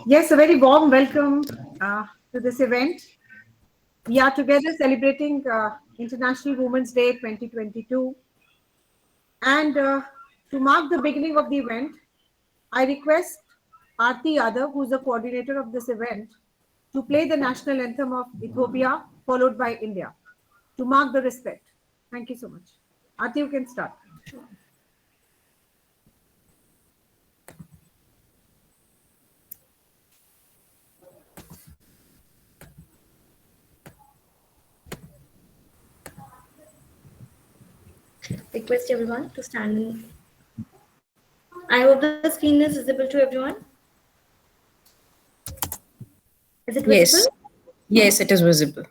Yes, a very warm welcome to this event. We are together celebrating International Women's Day 2022. And to mark the beginning of the event, I request Aarti Yadav, who is the coordinator of this event, to play the national anthem of Ethiopia, followed by India, to mark the respect. Thank you so much. Aarti, you can start. Request everyone to stand in. I hope the screen is visible to everyone. Is it visible? Yes. Yes, it is visible.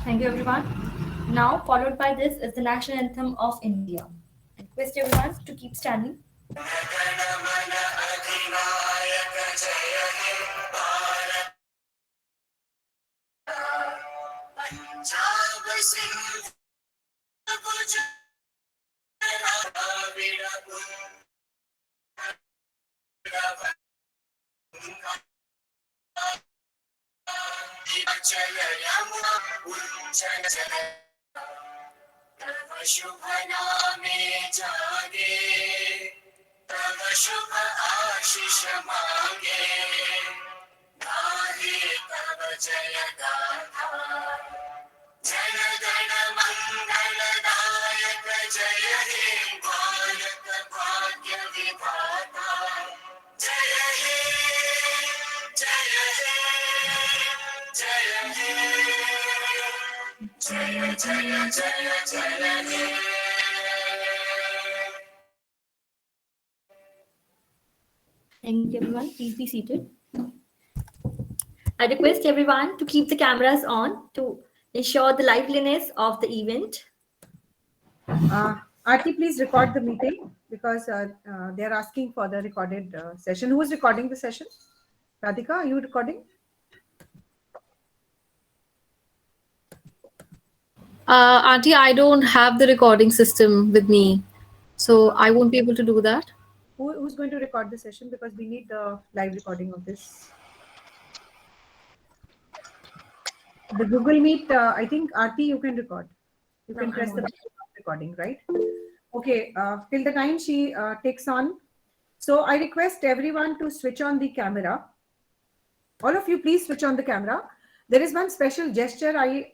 Thank you, everyone. Now, followed by this is the national anthem of India. I request everyone to keep standing. शुभ नामे जागे तब शुभ आशीष मांगे गाहे तब जय गाथा जन गण मंगलदायक जय हे भारत भाग्य विधाता जय हे जय हे जय हे जय जय जय जय हे Thank you, everyone. Please be seated. I request everyone to keep the cameras on to ensure the liveliness of the event. Aarti, please record the meeting because they are asking for the recorded session. Who is recording the session? Radhika, are you recording? Auntie, I don't have the recording system with me, so I won't be able to do that. Who's going to record the session because we need the live recording of this? The Google Meet, I think Aarti, you can record. You can press the recording, right? Okay, till the time she takes on. So I request everyone to switch on the camera. All of you, please switch on the camera. There is one special gesture I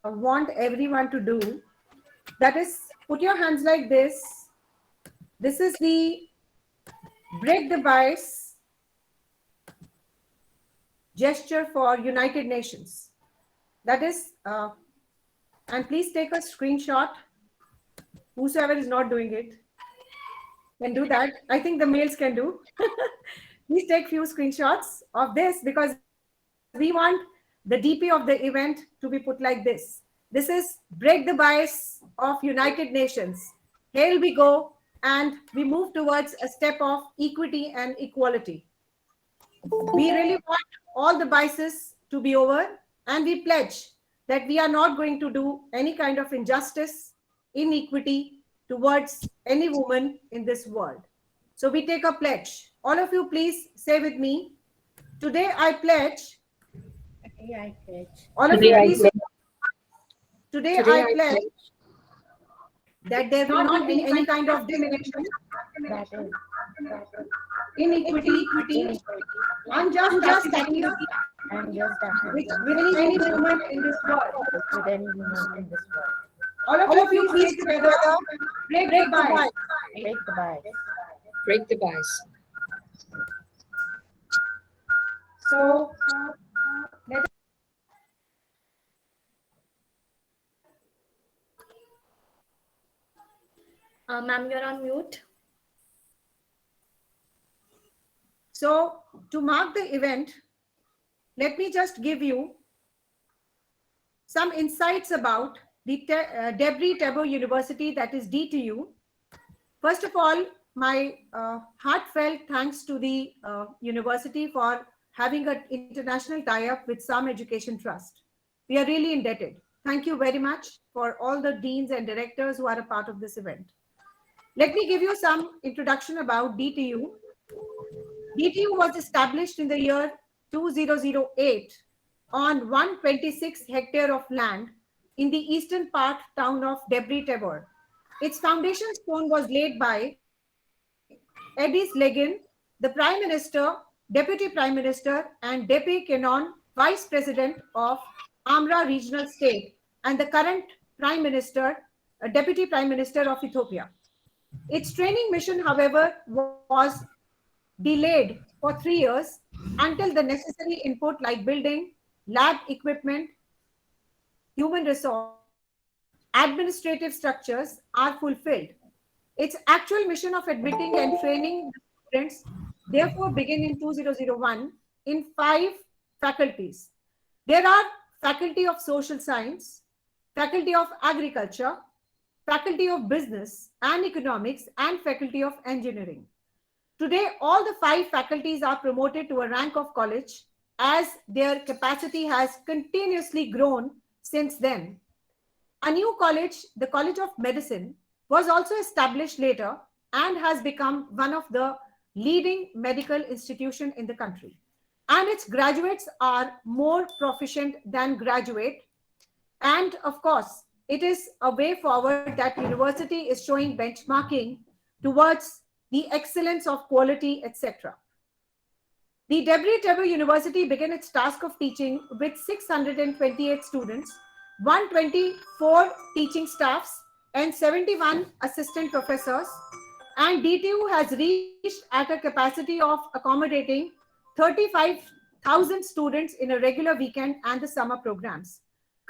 want everyone to do. That is, put your hands like this This is the Break the Bias gesture for United Nations. That is, and please take a screenshot. Whosoever is not doing it can do that. I think the males can do. Please take few screenshots of this because we want the DP of the event to be put like this. This is Break the Bias of United Nations. Here we go, and we move towards a step of equity and equality. We really want all the biases to be over, and we pledge that we are not going to do any kind of injustice, inequity towards any woman in this world. So we take a pledge. All of you, please say with me. Today I pledge. All of you, please. Today I pledge that there will not be any kind of discrimination, inequity, unjust activity with any woman in this world. All of you, please together break the bias. Break the bias. So let Ma'am, you're on mute. So to mark the event, let me just give you some insights about the Debre Tabor University, that is DTU. First of all, my heartfelt thanks to the university for having an international tie-up with Pslam Educational Trust. We are really indebted. Thank you very much for all the deans and directors who are a part of this event. Let me give you some introduction about DTU. DTU was established in the year 2008 on 126 hectare of land in the eastern part town of Debre Tabor. Its foundation stone was laid by Edis Legin, the Prime Minister, Deputy Prime Minister, and Depe Kenon, Vice President of Amra Regional State, and the current Prime Minister, Deputy Prime Minister of Ethiopia. Its training mission, however, was delayed for 3 years until the necessary input like building, lab equipment, human resource, administrative structures are fulfilled. Its actual mission of admitting and training the students therefore began in 2001 in 5 faculties. There are Faculty of Social Science, Faculty of Agriculture, Faculty of Business and Economics, and Faculty of Engineering. Today, all the 5 faculties are promoted to a rank of college as their capacity has continuously grown since then. A new college, the College of Medicine, was also established later and has become one of the leading medical institutions in the country. And its graduates are more proficient than graduate. And of course, it is a way forward that university is showing benchmarking towards the excellence of quality, etc. The Debre Tabor University began its task of teaching with 628 students, 124 teaching staffs, and 71 assistant professors. And DTU has reached at a capacity of accommodating 35,000 students in a regular weekend and the summer programs.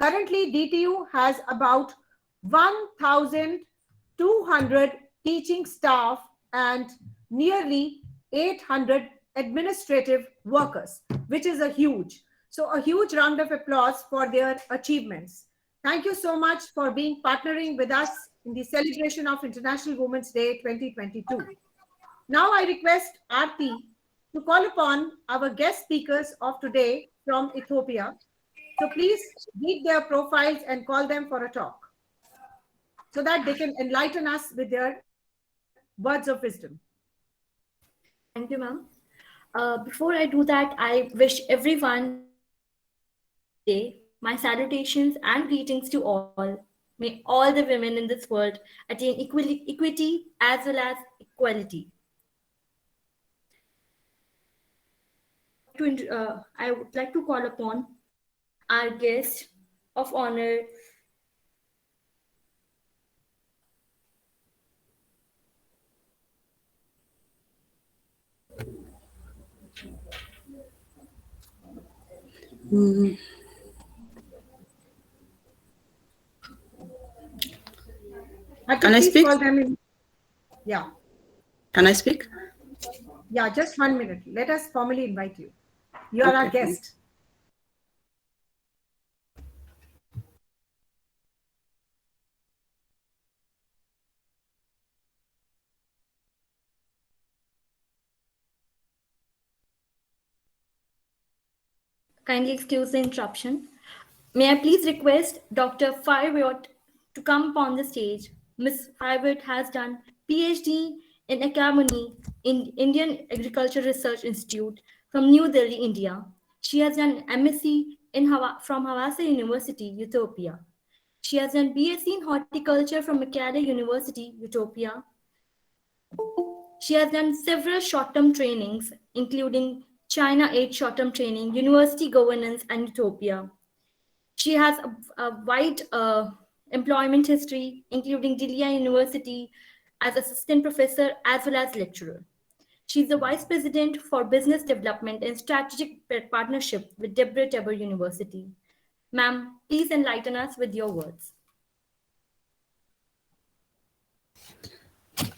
Currently, DTU has about 1,200 teaching staff and nearly 800 administrative workers, which is a huge. So a huge round of applause for their achievements. Thank you so much for being partnering with us in the celebration of International Women's Day 2022. Now I request Aarti to call upon our guest speakers of today from Ethiopia. So please read their profiles and call them for a talk so that they can enlighten us with their words of wisdom. Thank you, ma'am. Before I do that, I wish everyone day. My salutations and greetings to all. May all the women in this world attain equity as well as equality. I would like to call upon our guest of honor, Mm, Arti, Can I please speak? call them in. Yeah, Can I speak? yeah, just 1 minute. Let us formally invite you. You are our Okay, fine. guest. Kindly excuse the interruption. May I please request Dr. Firewort to come upon the stage? Ms. Firewort has done PhD in Economy in Indian Agriculture Research Institute from New Delhi, India. She has done MSc from Havasa University, Ethiopia. She has done BSc in Horticulture from Makerere University, Ethiopia. She has done several short-term trainings, including China Aid short-term training, university governance, and Ethiopia. She has a wide employment history, including Delia University as assistant professor as well as lecturer. She is the vice president for business development and strategic partnership with Debre Tabor University. Ma'am, please enlighten us with your words.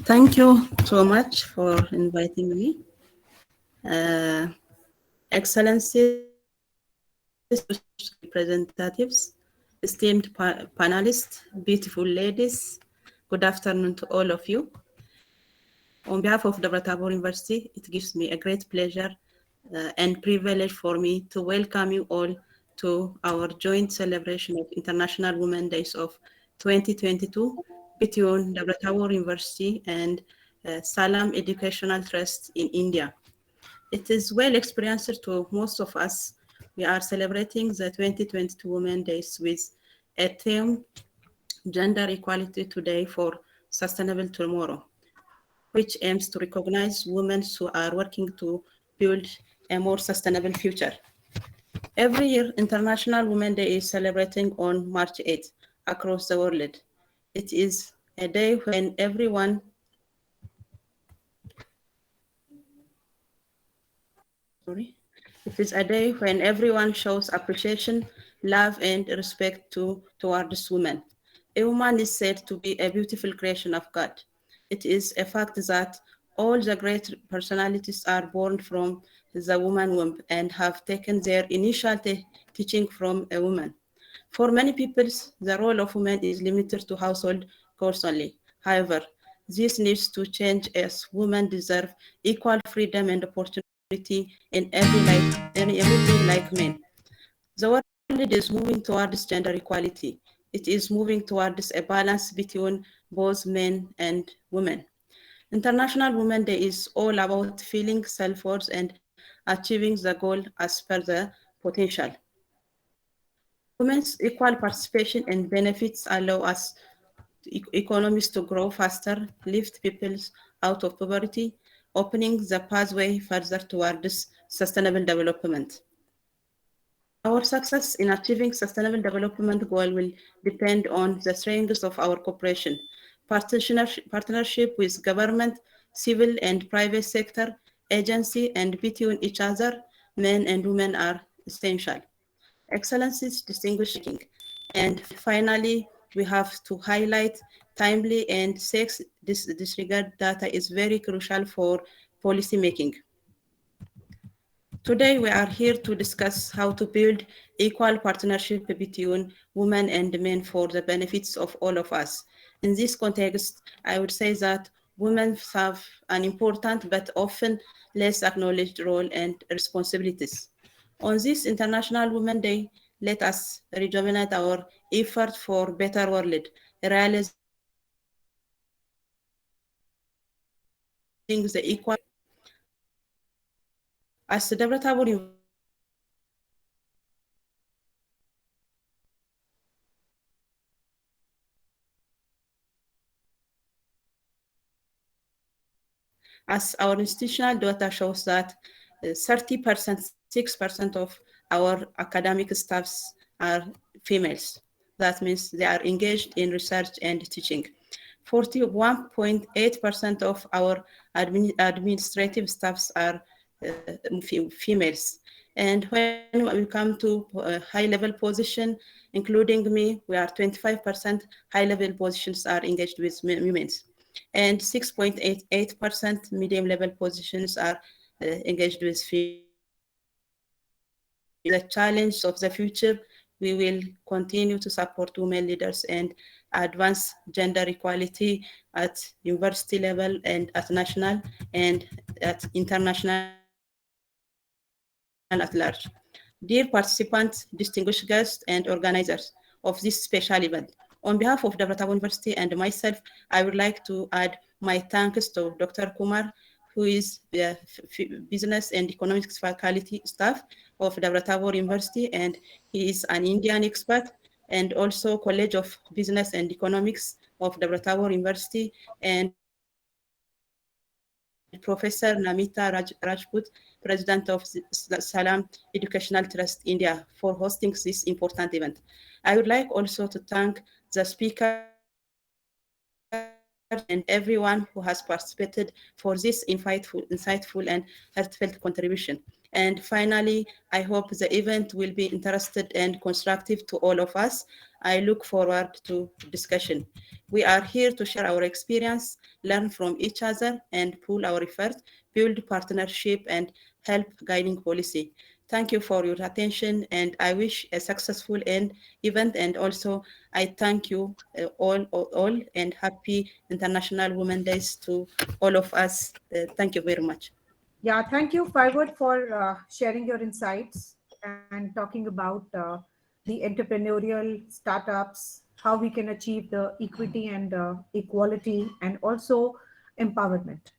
Thank you so much for inviting me. Uh, Excellencies, distinguished representatives, esteemed panelists, beautiful ladies, good afternoon to all of you. On behalf of Debre Tabor University, it gives me a great pleasure and privilege for me to welcome you all to our joint celebration of International Women's Days of 2022 between Debre Tabor University and Pslam Educational Trust in India. It is well experienced to most of us. We are celebrating the 2022 Women's Days with a theme, Gender Equality Today for Sustainable Tomorrow, which aims to recognize women who are working to build a more sustainable future. Every year, International Women's Day is celebrating on March 8th across the world. It is a day when everyone sorry. It is a day when everyone shows appreciation, love, and respect towards women. A woman is said to be a beautiful creation of God. It is a fact that all the great personalities are born from the woman womb and have taken their initial teaching from a woman. For many people, the role of women is limited to household chores only. However, this needs to change as women deserve equal freedom and opportunity in everything like men. The world is moving towards gender equality. It is moving towards a balance between both men and women. International Women's Day is all about feeling self-worth and achieving the goal as per the potential. Women's equal participation and benefits allow us economies to grow faster, lift people out of poverty, opening the pathway further towards sustainable development. Our success in achieving sustainable development goal will depend on the strength of our cooperation, partnership with government, civil and private sector, agency, and between each other, men and women are essential. Excellencies, distinguished speaking. And finally, we have to highlight timely and sex disregard data is very crucial for policy making. Today, we are here to discuss how to build equal partnership between women and men for the benefits of all of us. In this context, I would say that women have an important but often less acknowledged role and responsibilities. On this International Women's Day, let us rejuvenate our effort for better world, realizing the equal as the Debre Tabor University, we celebrate International Women's Day as our institutional data shows that 30%, 6% of our academic staffs are females. That means they are engaged in research and teaching. 41.8% of our administrative staffs are females. And when we come to high-level position, including me, we are 25% high-level positions are engaged with women, and 6.88% medium-level positions are engaged with females. The challenge of the future, we will continue to support women leaders and advance gender equality at university level and at national and at international at large. Dear participants, distinguished guests, and organizers of this special event, on behalf of Debre Tabor University and myself, I would like to add my thanks to Dr. Kumar, who is the Business and Economics faculty staff of Debre Tabor University, and he is an Indian expert, and also College of Business and Economics of Debre Tabor University, and Professor Namita Rajput, President of Pslam Educational Trust India, for hosting this important event. I would like also to thank the speakers and everyone who has participated for this insightful and heartfelt contribution. And finally, I hope the event will be interested and constructive to all of us. I look forward to discussion. We are here to share our experience, learn from each other, and pool our effort, build partnership, and help guiding policy. Thank you for your attention, and I wish a successful event. And also, I thank you all, and happy International Women's Days to all of us. Thank you very much. Yeah, thank you, Farwood, for sharing your insights and talking about the entrepreneurial startups, how we can achieve the equity and equality, and also empowerment.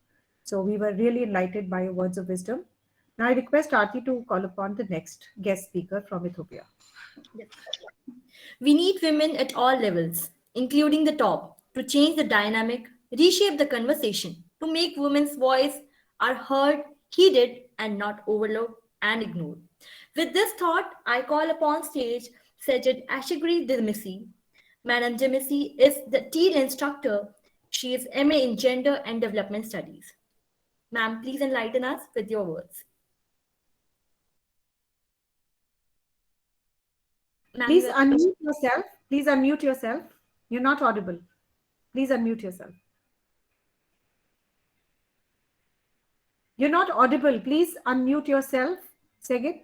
So we were really enlightened by your words of wisdom. Now I request Aarti to call upon the next guest speaker from Ethiopia. Yes. We need women at all levels, including the top, to change the dynamic, reshape the conversation, to make women's voice are heard, heeded, and not overlooked and ignored. With this thought, I call upon stage Sajid Ashigri Dimisi. Madam Dimisi is the TEAL instructor. She is MA in Gender and Development Studies. Ma'am, please enlighten us with your words. Ma'am, Please you are unmute yourself. Please unmute yourself. You're not audible. Please unmute yourself. You're not audible. Please unmute yourself. Segit.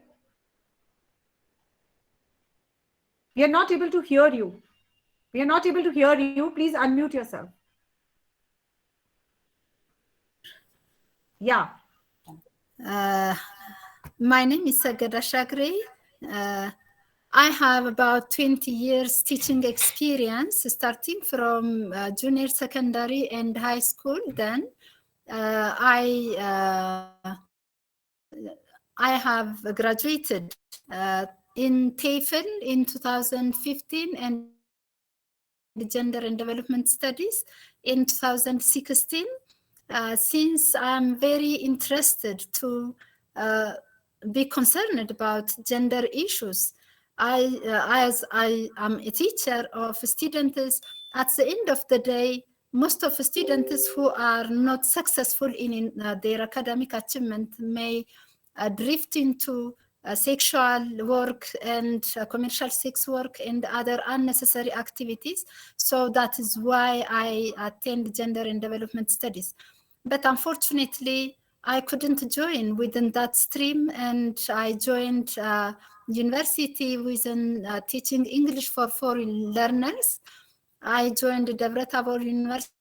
We are not able to hear you. We are not able to hear you. Please unmute yourself. Yeah. My name is Sagada Shagri. I have about 20 years teaching experience, starting from junior secondary and high school. Then I have graduated in TEFL in 2015 and Gender and Development Studies in 2016. Since I'm very interested to be concerned about gender issues, as I am a teacher of students, at the end of the day, most of the students who are not successful in their academic achievement may drift into sexual work and commercial sex work and other unnecessary activities. So that is why I attend Gender and Development Studies. But unfortunately, I couldn't join within that stream, and I joined university within teaching English for foreign learners. I joined Debre Tabor University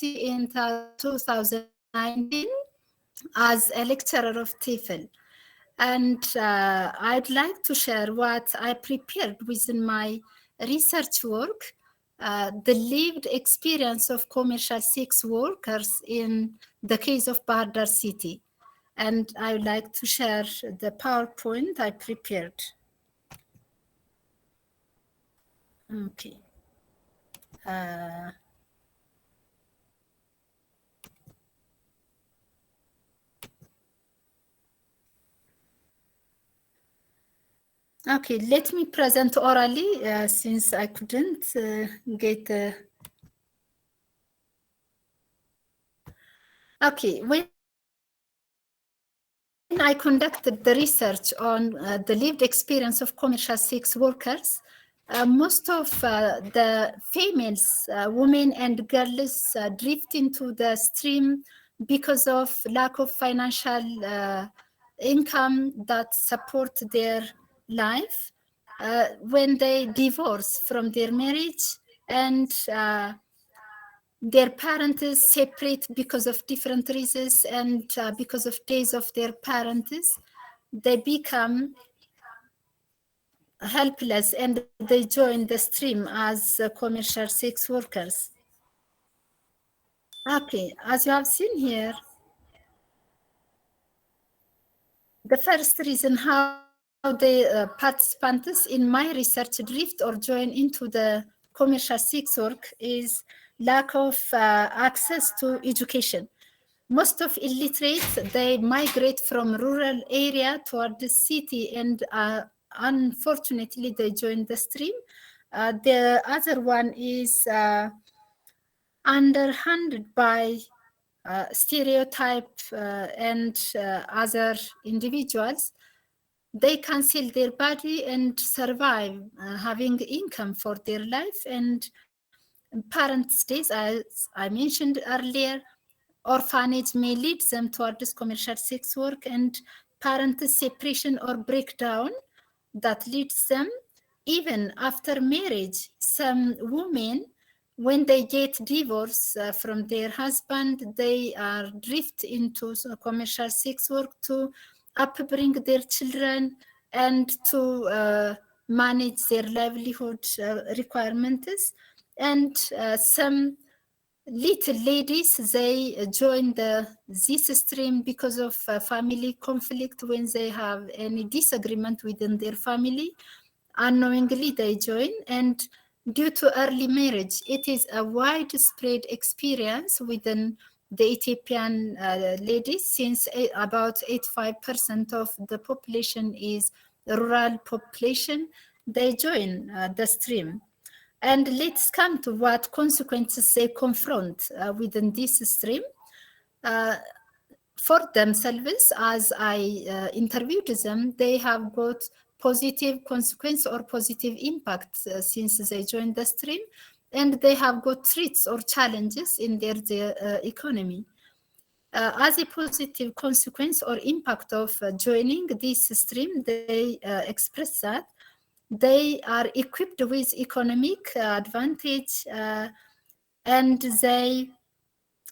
in 2019 as a lecturer of TEFL. And I'd like to share what I prepared within my research work, the lived experience of commercial sex workers in the case of Bahir Dar City. And I would like to share the PowerPoint I prepared. Okay. Okay, let me present orally since I couldn't get the... Okay, when I conducted the research on the lived experience of commercial sex workers, most of the females, women and girls drift into the stream because of lack of financial income that support their life. When they divorce from their marriage and their parents separate because of different reasons and because of days of their parents, they become helpless and they join the stream as commercial sex workers. Okay, as you have seen here, the first reason how the participants in my research drift or join into the commercial sex work is lack of access to education. Most of illiterates, they migrate from rural area toward the city and unfortunately they join the stream. The other one is underhanded by stereotype and other individuals. They conceal their body and survive having income for their life, and parent stays, as I mentioned earlier, orphanage may lead them towards commercial sex work, and parent separation or breakdown that leads them even after marriage. Some women, when they get divorced from their husband, they are drift into commercial sex work to upbring their children and to manage their livelihood requirements. And some little ladies, they join this stream because of family conflict. When they have any disagreement within their family, unknowingly they join. And due to early marriage, it is a widespread experience within the Ethiopian ladies, since about 85% of the population is rural population. They join the stream. And let's come to what consequences they confront within this stream. For themselves, as I interviewed them, they have got positive consequence or positive impact since they joined the stream, and they have got threats or challenges in their economy. As a positive consequence or impact of joining this stream, they express that they are equipped with economic advantage and they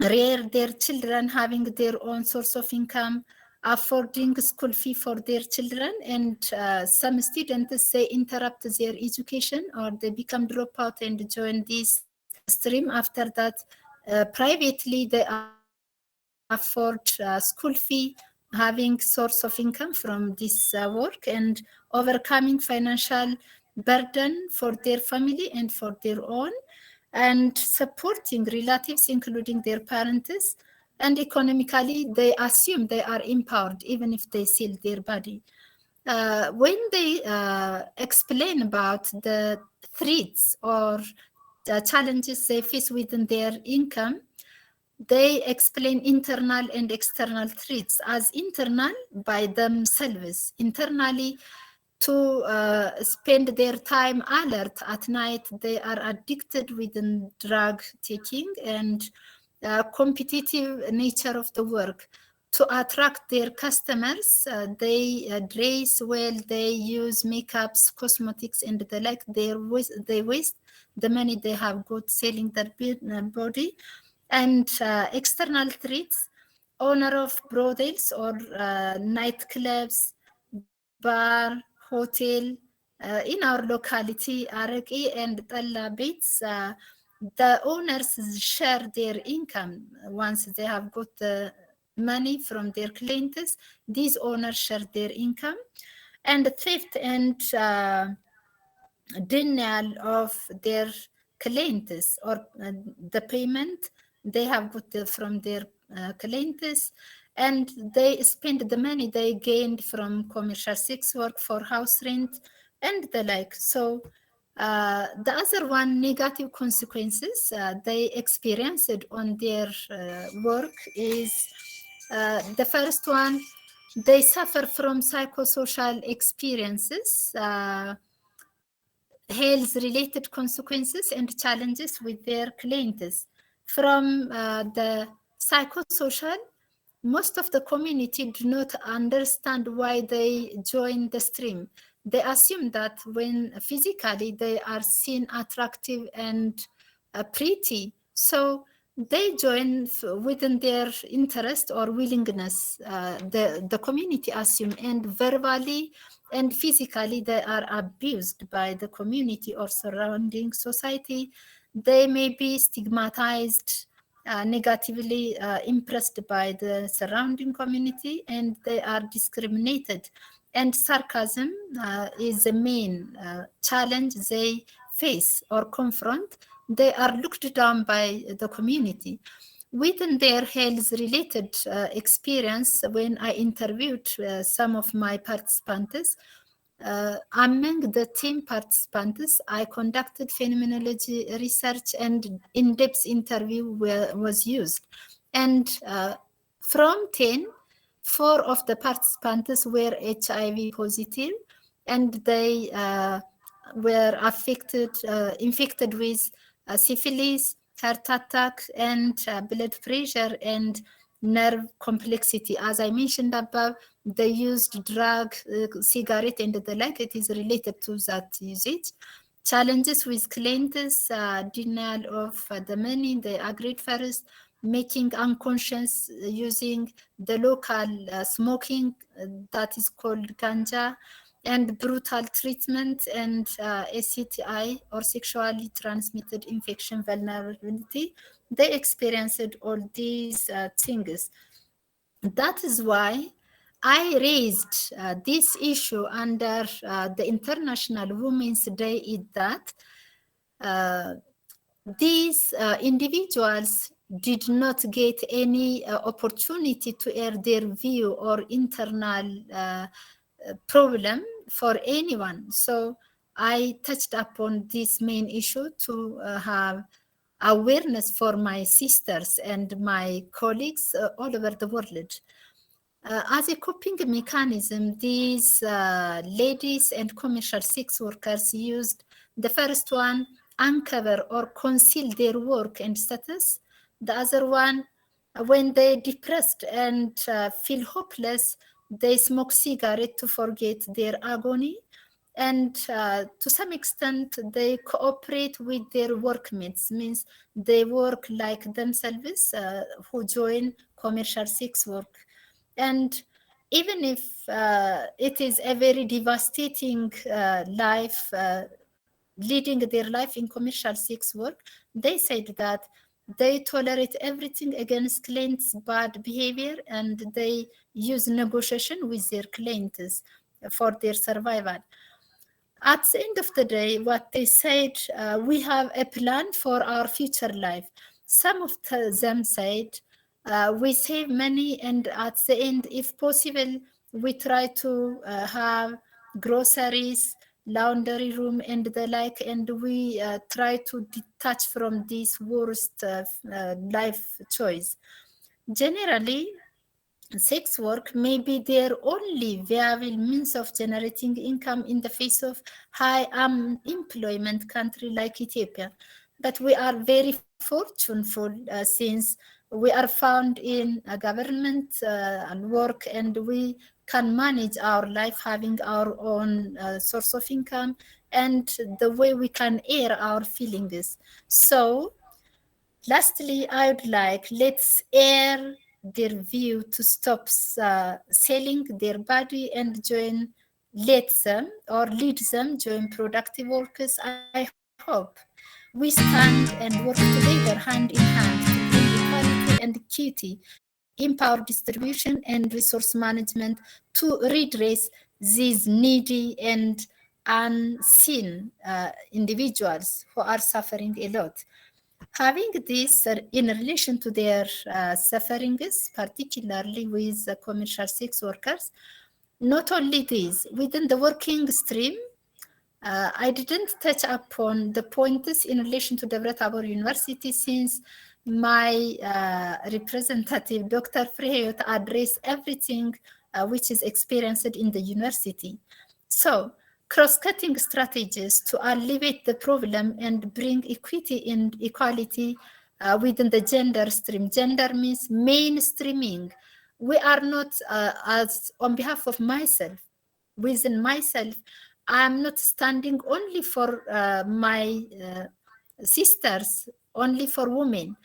rear their children having their own source of income, affording school fee for their children. And some students, they interrupt their education or they become dropout and join this stream. After that, privately, they afford school fee, having source of income from this work and overcoming financial burden for their family and for their own, and supporting relatives, including their parents. And economically, they assume they are empowered, even if they sell their body. When they explain about the threats or the challenges they face within their income, they explain internal and external threats. As internal, by themselves, internally, to spend their time alert at night. They are addicted within drug taking and competitive nature of the work. To attract their customers, they dress well, they use makeups, cosmetics, and the like. They waste the money they have got selling their body. And external threats, owner of brothels or nightclubs, bar, hotel, in our locality, Araki and Talla Beats, the owners share their income. Once they have got the money from their clients, these owners share their income. And theft and denial of their clients or the payment they have got from their clients, and they spend the money they gained from commercial sex work for house rent and the like. So the other one, negative consequences they experienced on their work is the first one, they suffer from psychosocial experiences, health-related consequences and challenges with their clients. From the psychosocial, most of the community do not understand why they join the stream. They assume that when physically they are seen attractive and pretty, so they join within their interest or willingness. The community assume, and verbally and physically they are abused by the community or surrounding society. They may be stigmatized, negatively impressed by the surrounding community, and they are discriminated. And sarcasm is the main challenge they face or confront. They are looked down by the community. Within their health-related experience, when I interviewed some of my participants, among the team participants, I conducted phenomenology research and in-depth interview was used. And from 10, 4 of the participants were HIV positive, and they were infected with syphilis, heart attack, and blood pressure and nerve complexity. As I mentioned above, they used drug, cigarette, and the like. It is related to that usage. Challenges with clients, denial of the money. They agreed first, making unconscious, using the local smoking that is called ganja, and brutal treatment, and STI or sexually transmitted infection vulnerability. They experienced all these things. That is why I raised this issue under the International Women's Day, is that these individuals did not get any opportunity to air their view or internal problem for anyone. So I touched upon this main issue to have awareness for my sisters and my colleagues all over the world. As a coping mechanism, these ladies and commercial sex workers used the first one, uncover or conceal their work and status. The other one, when they depressed and feel hopeless, they smoke cigarette to forget their agony. And to some extent, they cooperate with their workmates, means they work like themselves who join commercial sex work. And even if it is a very devastating life, leading their life in commercial sex work, they said that they tolerate everything against clients' bad behavior, and they use negotiation with their clients for their survival. At the end of the day, what they said, we have a plan for our future life. Some of them said, we save money, and at the end, if possible, we try to have groceries, laundry room, and the like, and we try to detach from this worst life choice. Generally, sex work may be their only viable means of generating income in the face of high unemployment country like Ethiopia. But we are very fortunate since we are found in a government and work, and we can manage our life having our own source of income, and the way we can air our feelings. So lastly, I would like, let's air their view to stop selling their body and let them or lead them join productive workers. I hope we stand and work together hand in hand to bring equality and equity, empower distribution and resource management to redress these needy and unseen individuals who are suffering a lot. Having this in relation to their sufferings, particularly with commercial sex workers, not only this, within the working stream, I didn't touch upon the points in relation to Debre Tabor University, since my representative, Dr. Freyot, addressed everything which is experienced in the university. So, cross-cutting strategies to alleviate the problem and bring equity and equality within the gender stream. Gender means mainstreaming. We are not, as on behalf of myself, within myself, I'm not standing only for my sisters, only for women.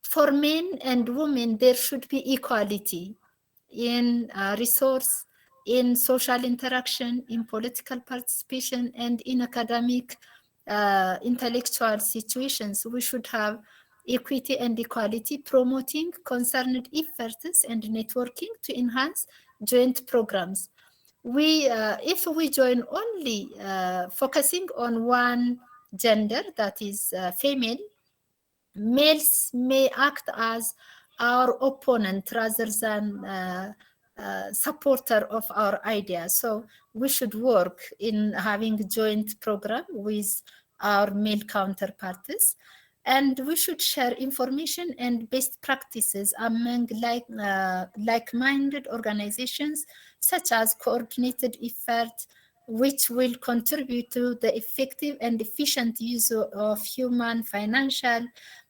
For men and women, there should be equality in resource, in social interaction, in political participation, and in academic, intellectual situations. We should have equity and equality, promoting concerned efforts and networking to enhance joint programs. If we join only focusing on one gender, that is female, males may act as our opponent rather than supporter of our idea. So we should work in having joint program with our male counterparts, and we should share information and best practices among like-minded organizations, such as coordinated effort, which will contribute to the effective and efficient use of human, financial,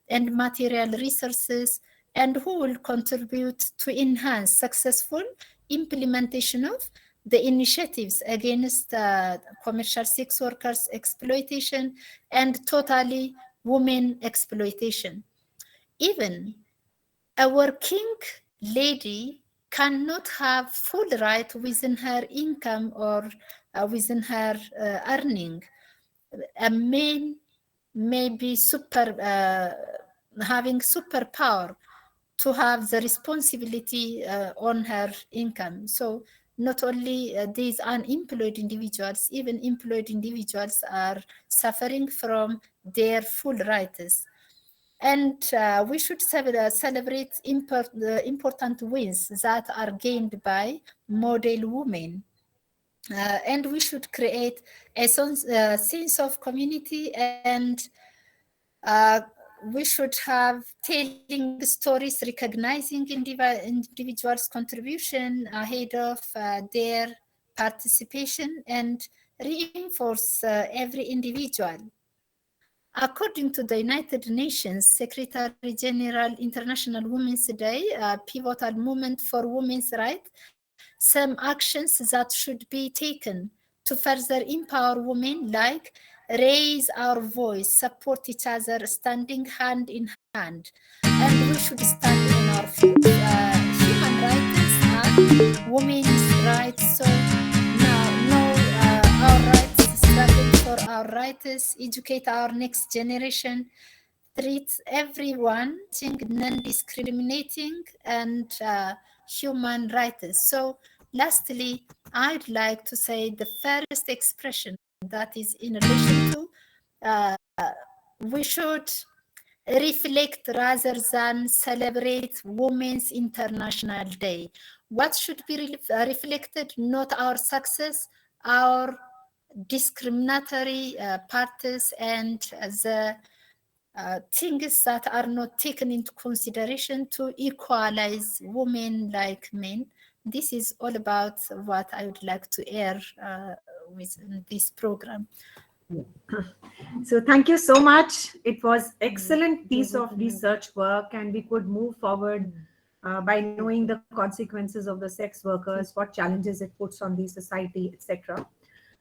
and material resources, and who will contribute to enhance successful implementation of the initiatives against commercial sex workers exploitation and totally women exploitation. Even a working lady cannot have full right within her income or within her earning. A man may be having superpower to have the responsibility on her income. So not only these unemployed individuals, even employed individuals are suffering from their full rights. And we should celebrate important wins that are gained by model women. And we should create a sense of community, and we should have telling stories, recognizing individuals' contribution ahead of their participation, and reinforce every individual. According to the United Nations Secretary General International Women's Day, a pivotal moment for women's rights, some actions that should be taken to further empower women, like raise our voice, support each other, standing hand in hand, and we should stand on our feet. Human rights are women's rights, so now know our rights, struggle for our rights, educate our next generation, treat everyone non-discriminating and human rights. So lastly, I'd like to say the first expression, that is in relation to we should reflect rather than celebrate Women's International Day. What should be reflected? Not our success, our discriminatory parties and the things that are not taken into consideration to equalize women like men. This is all about what I would like to air with this program. So thank you so much. It was excellent piece of research work, and we could move forward by knowing the consequences of the sex workers, what challenges it puts on the society, etc.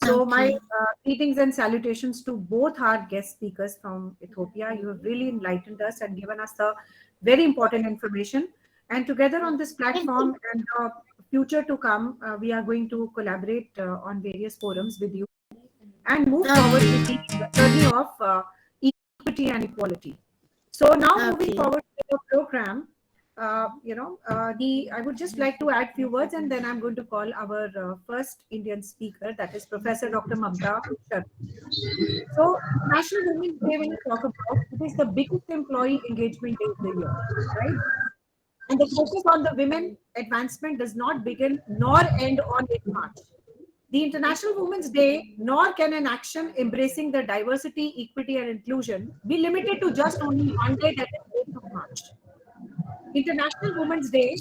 So my greetings and salutations to both our guest speakers from Ethiopia. You have really enlightened us and given us the very important information. And together on this platform and future to come, we are going to collaborate on various forums with you and move forward with the journey of equity and equality. So now moving forward to the program, I would just like to add few words, and then I'm going to call our first Indian speaker, that is Professor Dr. Mamta Rajput. So National Women's Day, when you talk about, it is the biggest employee engagement day of the year, right? And the focus on the women advancement does not begin nor end on 8 March. The International Women's Day, nor can an action embracing the diversity, equity, and inclusion be limited to just only one day, that is 8th of March. International Women's Day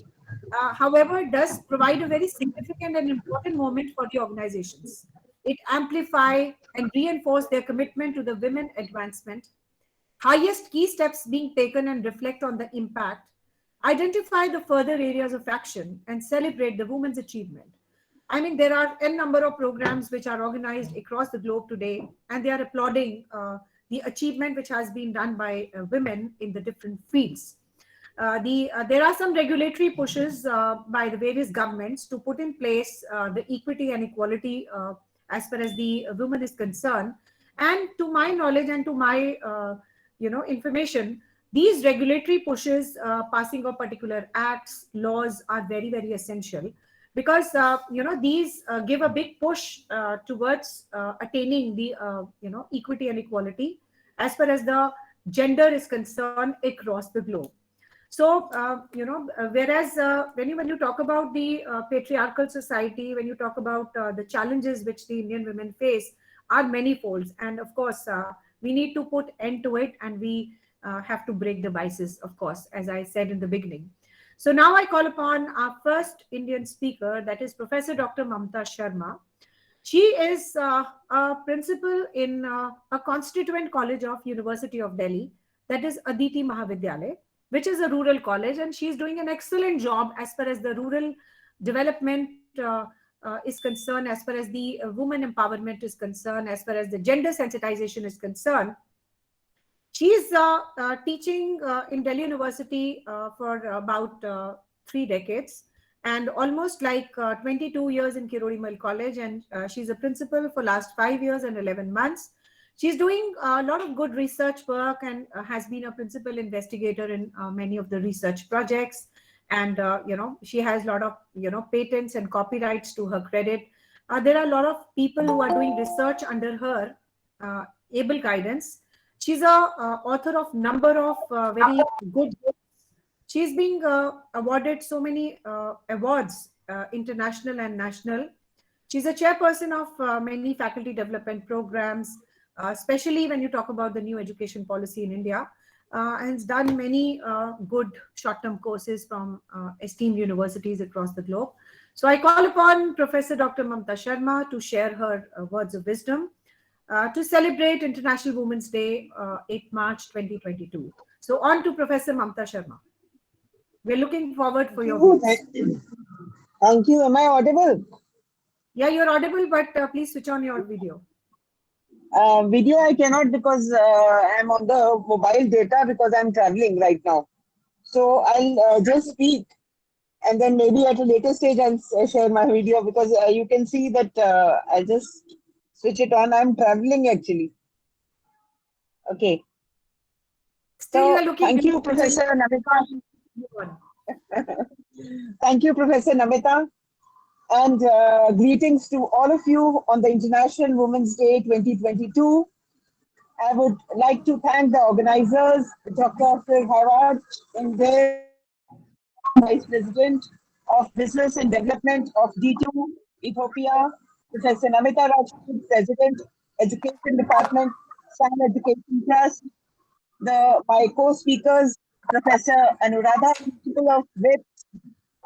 however, does provide a very significant and important moment for the organizations. It amplify and reinforce their commitment to the women advancement, highest key steps being taken and reflect on the impact, identify the further areas of action, and celebrate the women's achievement. I mean, there are n number of programs which are organized across the globe today, and they are applauding the achievement which has been done by women in the different fields. There are some regulatory pushes by the various governments to put in place the equity and equality as far as the women is concerned. And to my knowledge and to my information, these regulatory pushes, passing of particular acts, laws are very very essential, because these give a big push towards attaining the equity and equality as far as the gender is concerned across the globe. So, whereas when you talk about the patriarchal society, when you talk about the challenges which the Indian women face are manifolds, and of course, we need to put end to it, and we have to break the vices, of course, as I said in the beginning. So now I call upon our first Indian speaker, that is Professor Dr. Mamta Sharma. She is a principal in a constituent college of University of Delhi, that is Aditi Mahavidyalaya, which is a rural college, and she's doing an excellent job as far as the rural development is concerned, as far as the women empowerment is concerned, as far as the gender sensitization is concerned. She's teaching in Delhi University for about 3 decades, and almost like 22 years in Kirodimal College, and she's a principal for last 5 years and 11 months. She's doing a lot of good research work, and has been a principal investigator in many of the research projects. And she has a lot of patents and copyrights to her credit. There are a lot of people who are doing research under her able guidance. She's a author of number of very good books. She's being awarded so many awards, international and national. She's a chairperson of many faculty development programs, especially when you talk about the new education policy in India, and has done many good short-term courses from esteemed universities across the globe. So I call upon Professor Dr. Mamta Sharma to share her words of wisdom to celebrate International Women's Day, 8 March 2022. So on to Professor Mamta Sharma. We're looking forward for your views. Thank you. Am I audible? Yeah, you're audible, but please switch on your video. Video I cannot, because I'm on the mobile data, because I'm traveling right now. So I'll just speak, and then maybe at a later stage I'll share my video, because you can see that I'll just switch it on. I'm traveling actually. Okay. Still, you So are looking. thank you, Professor Namita. Thank you, Professor Namita. And greetings to all of you on the International Women's Day 2022. I would like to thank the organizers, Dr. Howard, and their Vice President of Business and Development of D2 Ethiopia, Professor Namita Rajput, President, Education Department, Pslam Educational Trust, my co-speakers, Professor Anuradha, Principal of WIPS,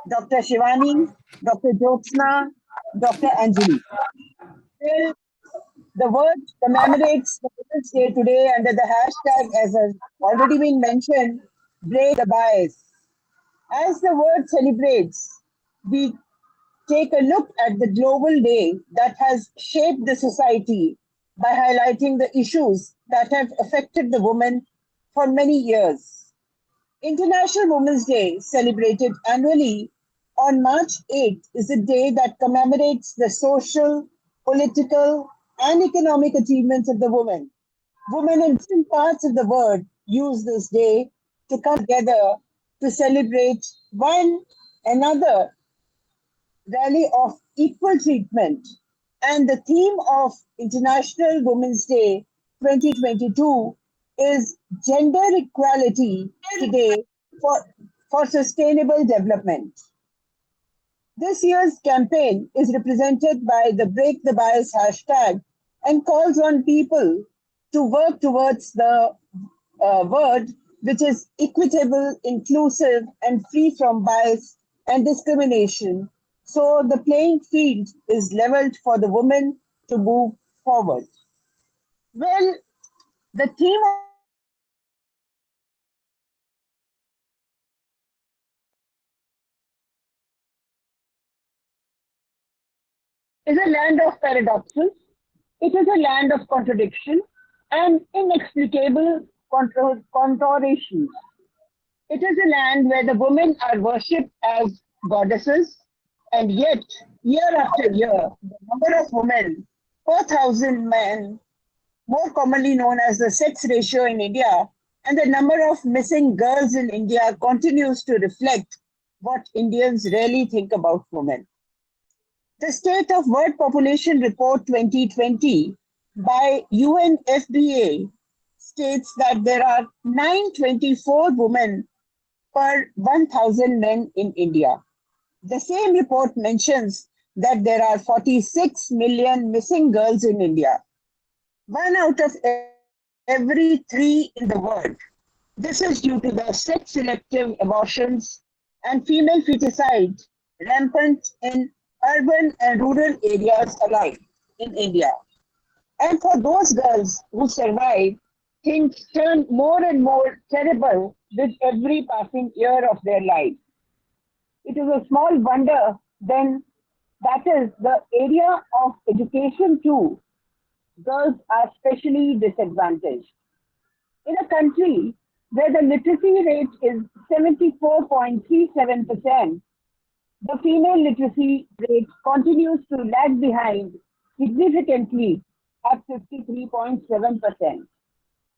Dr. Shivani, Dr. Jyotsna, Dr. Anjali. The world commemorates the Women's Day today under the hashtag, as has already been mentioned, Break the Bias. As the word celebrates, we take a look at the global day that has shaped the society by highlighting the issues that have affected the woman for many years. International Women's Day, celebrated annually on March 8th, is a day that commemorates the social, political, and economic achievements of the woman. Women in different parts of the world use this day to come together to celebrate one another, rally of equal treatment. And the theme of International Women's Day 2022 is gender equality today for sustainable development. This year's campaign is represented by the Break the Bias hashtag and calls on people to work towards the word which is equitable, inclusive, and free from bias and discrimination, so the playing field is leveled for the women to move forward. Well, the theme of today's is a land of paradoxes. It is a land of contradiction and inexplicable contortions. It is a land where the women are worshipped as goddesses, and yet, year after year, the number of women per thousand men, more commonly known as the sex ratio in India, and the number of missing girls in India continues to reflect what Indians really think about women. The State of World Population Report 2020 by UNFPA states that there are 924 women per 1,000 men in India. The same report mentions that there are 46 million missing girls in India, one out of every three in the world. This is due to the sex selective abortions and female feticide rampant in urban and rural areas alike in India. And for those girls who survive, things turn more and more terrible with every passing year of their life. It is a small wonder then that is the area of education too. Girls are specially disadvantaged. In a country where the literacy rate is 74.37%, the female literacy rate continues to lag behind significantly at 53.7%,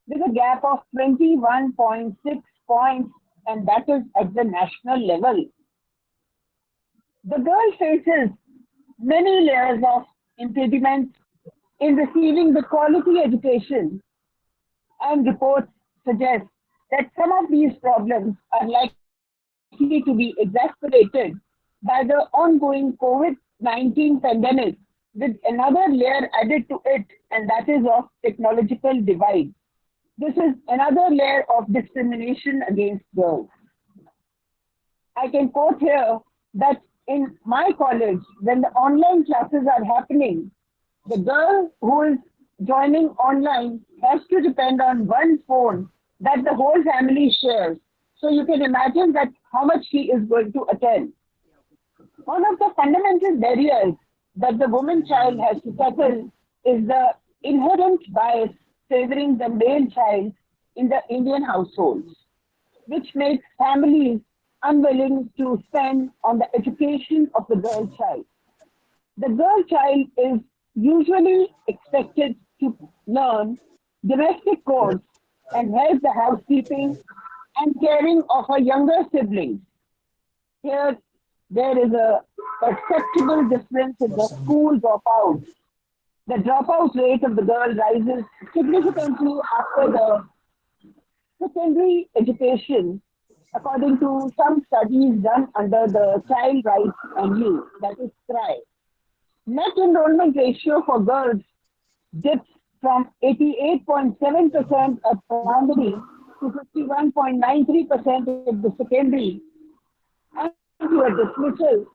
with a gap of 21.6 points, and that is at the national level. The girl faces many layers of impediments in receiving the quality education, and reports suggest that some of these problems are likely to be exacerbated by the ongoing COVID-19 pandemic, with another layer added to it, and that is of technological divide. This is another layer of discrimination against girls. I can quote here that in my college, when the online classes are happening, the girl who is joining online has to depend on one phone that the whole family shares. So you can imagine that how much she is going to attend. One of the fundamental barriers that the woman child has to tackle is the inherent bias favoring the male child in the Indian households, which makes families unwilling to spend on the education of the girl child. The girl child is usually expected to learn domestic chores and help the housekeeping and caring of her younger siblings. Here, there is a perceptible difference in the school dropouts. The dropout rate of the girl rises significantly after the secondary education, according to some studies done under the Child Rights and Youth, that is CRY. Net enrollment ratio for girls dips from 88.7% at primary to 51.93% at the secondary, and to a dismissal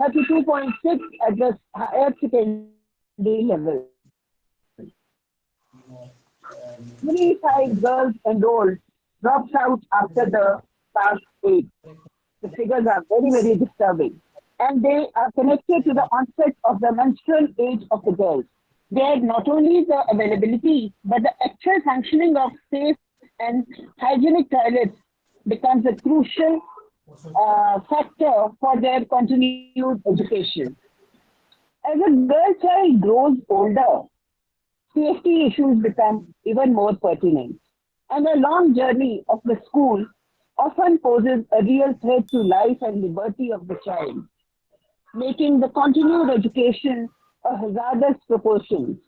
32.6 at the higher secondary level. Every five girls enrolled drops out after the past 8. The figures are very, very disturbing. And they are connected to the onset of the menstrual age of the girls, where not only the availability, but the actual functioning of safe and hygienic toilets becomes a crucial factor for their continued education. As a girl child grows older, safety issues become even more pertinent. And a long journey of the school often poses a real threat to life and liberty of the child, making the continued education a hazardous proportion.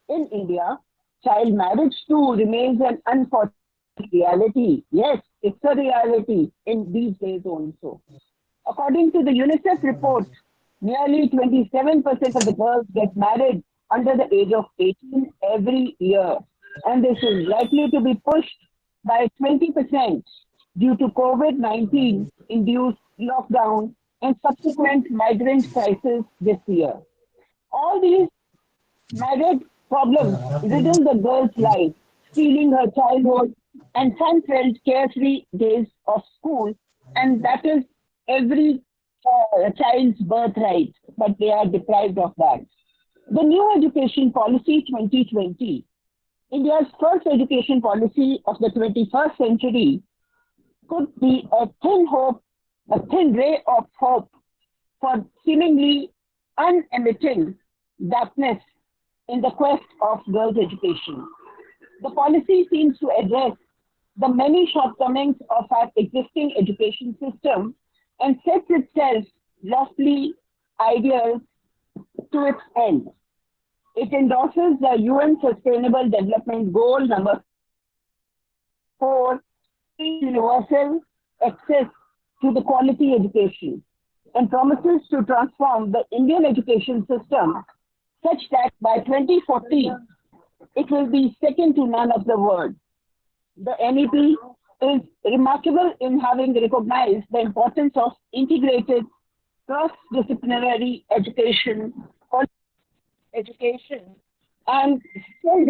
In India, child marriage too remains an unfortunate reality. Yes, it's a reality in these days also. According to the UNICEF report, nearly 27% of the girls get married under the age of 18 every year. And this is likely to be pushed by 20% due to COVID-19 induced lockdown and subsequent migrant crisis this year. All these myriad problems ridden the girl's life, stealing her childhood and fun-filled carefree days of school, and that is every child's birthright, but they are deprived of that. The new education policy 2020, India's first education policy of the 21st century, could be a thin ray of hope for seemingly unemitting darkness in the quest of girls' education. The policy seems to address the many shortcomings of our existing education system and sets itself lofty ideals to its end. It endorses the UN Sustainable Development Goal number 4, universal access to the quality education, and promises to transform the Indian education system such that by 2040 it will be second to none of the world. The NEP is remarkable in having recognized the importance of integrated cross-disciplinary education and skill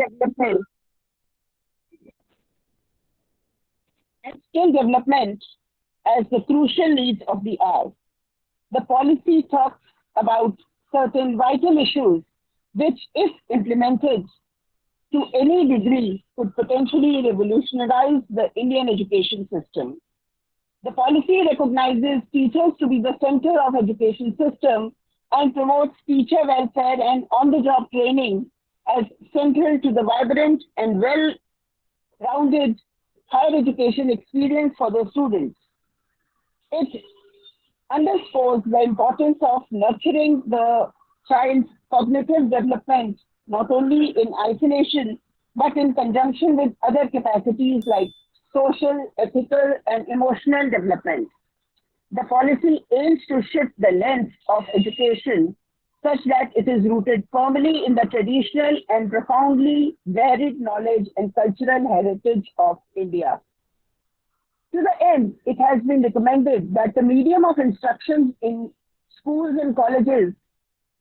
development as the crucial needs of the hour. The policy talks about certain vital issues which, if implemented to any degree, could potentially revolutionize the Indian education system. The policy recognizes teachers to be the center of education system and promotes teacher welfare and on-the-job training as central to the vibrant and well-rounded higher education experience for the students. It underscores the importance of nurturing the child's cognitive development not only in isolation but in conjunction with other capacities like social, ethical, and emotional development. The policy aims to shift the lens of education such that it is rooted firmly in the traditional and profoundly varied knowledge and cultural heritage of India. To the end, it has been recommended that the medium of instruction in schools and colleges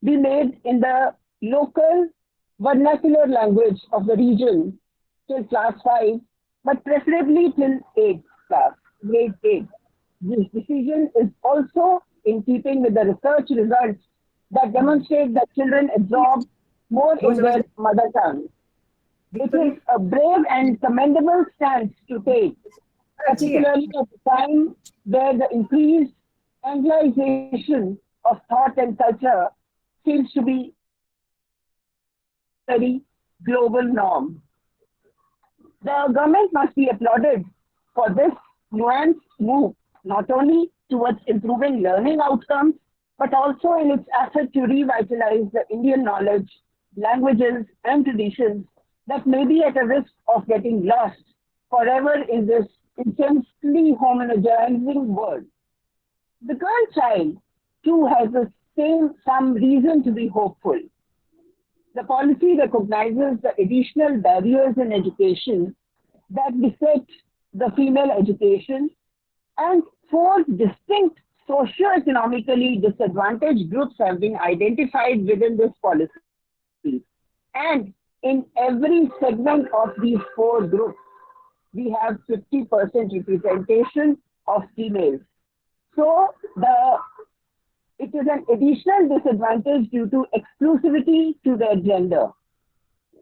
be made in the local vernacular language of the region till class 5, but preferably till 8th class, grade 8. This decision is also in keeping with the research results that demonstrate that children absorb more in their mother tongue. It is a brave and commendable stance to take, particularly at a time where the increased Anglicization of thought and culture seems to be a very global norm. The government must be applauded for this nuanced move, not only towards improving learning outcomes, but also in its effort to revitalize the Indian knowledge, languages, and traditions that may be at a risk of getting lost forever in this intensely homogenizing world. The girl child, too, has some reason to be hopeful. The policy recognizes the additional barriers in education that beset the female education, and 4 distinct socio-economically disadvantaged groups have been identified within this policy. And in every segment of these 4 groups, we have 50% representation of females. So it is an additional disadvantage due to exclusivity to their gender.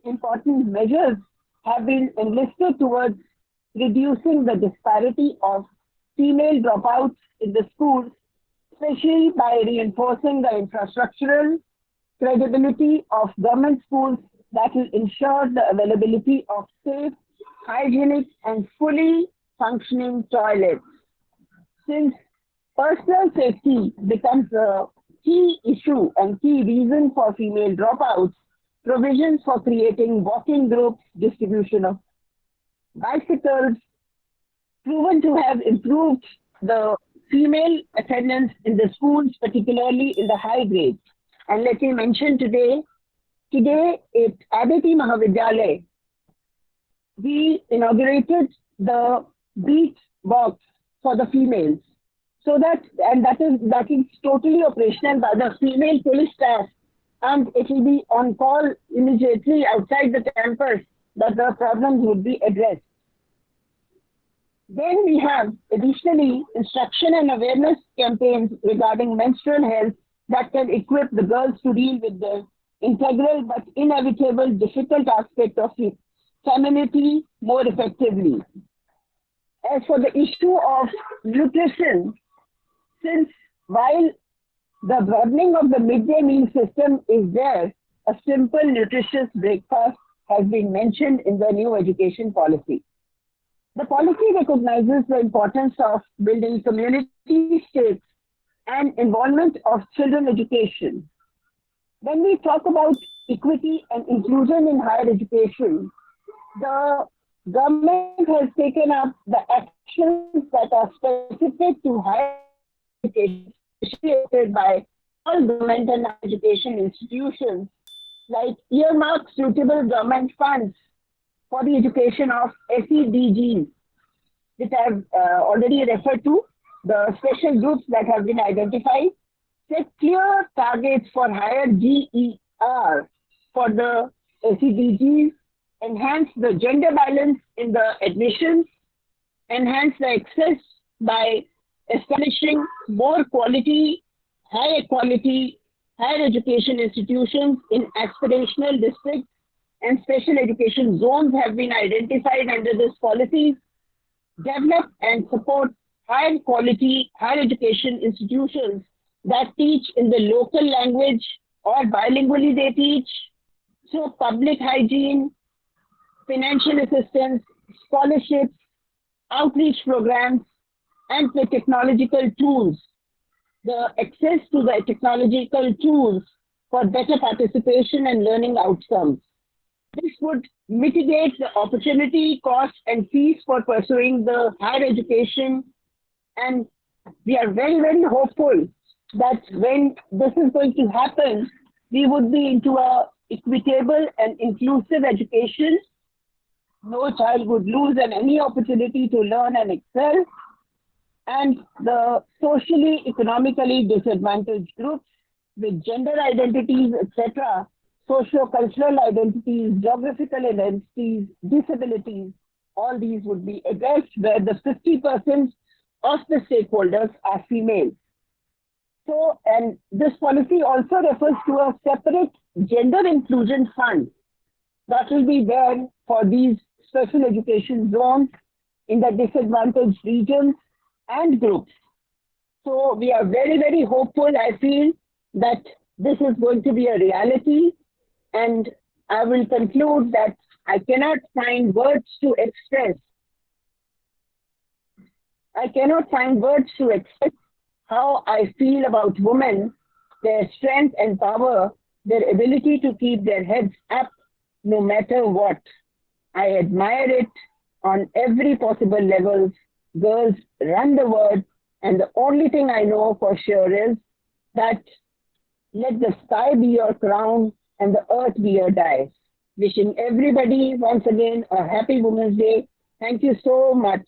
Important measures have been enlisted towards reducing the disparity of female dropouts in the schools, especially by reinforcing the infrastructural credibility of government schools that will ensure the availability of safe, hygienic, and fully functioning toilets. Since personal safety becomes a key issue and key reason for female dropouts, provisions for creating walking groups, distribution of bicycles, proven to have improved the female attendance in the schools, particularly in the high grades. And let me mention today at Aditi Mahavidyalaya, we inaugurated the beach box for the females. so that is totally operational by the female police staff, and it will be on call immediately outside the campus that the problems would be addressed. Then we have additionally instruction and awareness campaigns regarding menstrual health that can equip the girls to deal with the integral but inevitable difficult aspect of femininity more effectively. As for the issue of nutrition, since while the broadening of the midday meal system is there, a simple nutritious breakfast has been mentioned in the new education policy. The policy recognizes the importance of building community states and involvement of children education. When we talk about equity and inclusion in higher education, the government has taken up the actions that are specific to higher education, initiated by all government and higher education institutions, like earmark suitable government funds for the education of SEDGs, which I've already referred to, the special groups that have been identified, set clear targets for higher GER for the SEDGs, enhance the gender balance in the admissions, enhance the access by establishing more quality, higher quality, higher education institutions in aspirational districts, and special education zones have been identified under this policy. Develop and support higher quality higher education institutions that teach in the local language or bilingually they teach. So public hygiene, financial assistance, scholarships, outreach programs, and the technological tools. The access to the technological tools for better participation and learning outcomes. This would mitigate the opportunity, cost, and fees for pursuing the higher education. And we are very, very hopeful that when this is going to happen, we would be into a equitable and inclusive education. No child would lose any opportunity to learn and excel. And the socially, economically disadvantaged groups with gender identities, etc., socio-cultural identities, geographical identities, disabilities, all these would be addressed where the 50% of the stakeholders are female. So, and this policy also refers to a separate gender inclusion fund that will be there for these special education zones in the disadvantaged regions and groups. So we are very, very hopeful, I feel, that this is going to be a reality. And I will conclude that I cannot find words to express. I cannot find words to express how I feel about women, their strength and power, their ability to keep their heads up no matter what. I admire it on every possible level. Girls run the world, and the only thing I know for sure is that let the sky be your crown and the earth be your dice. Wishing everybody once again a happy Women's Day. Thank you so much.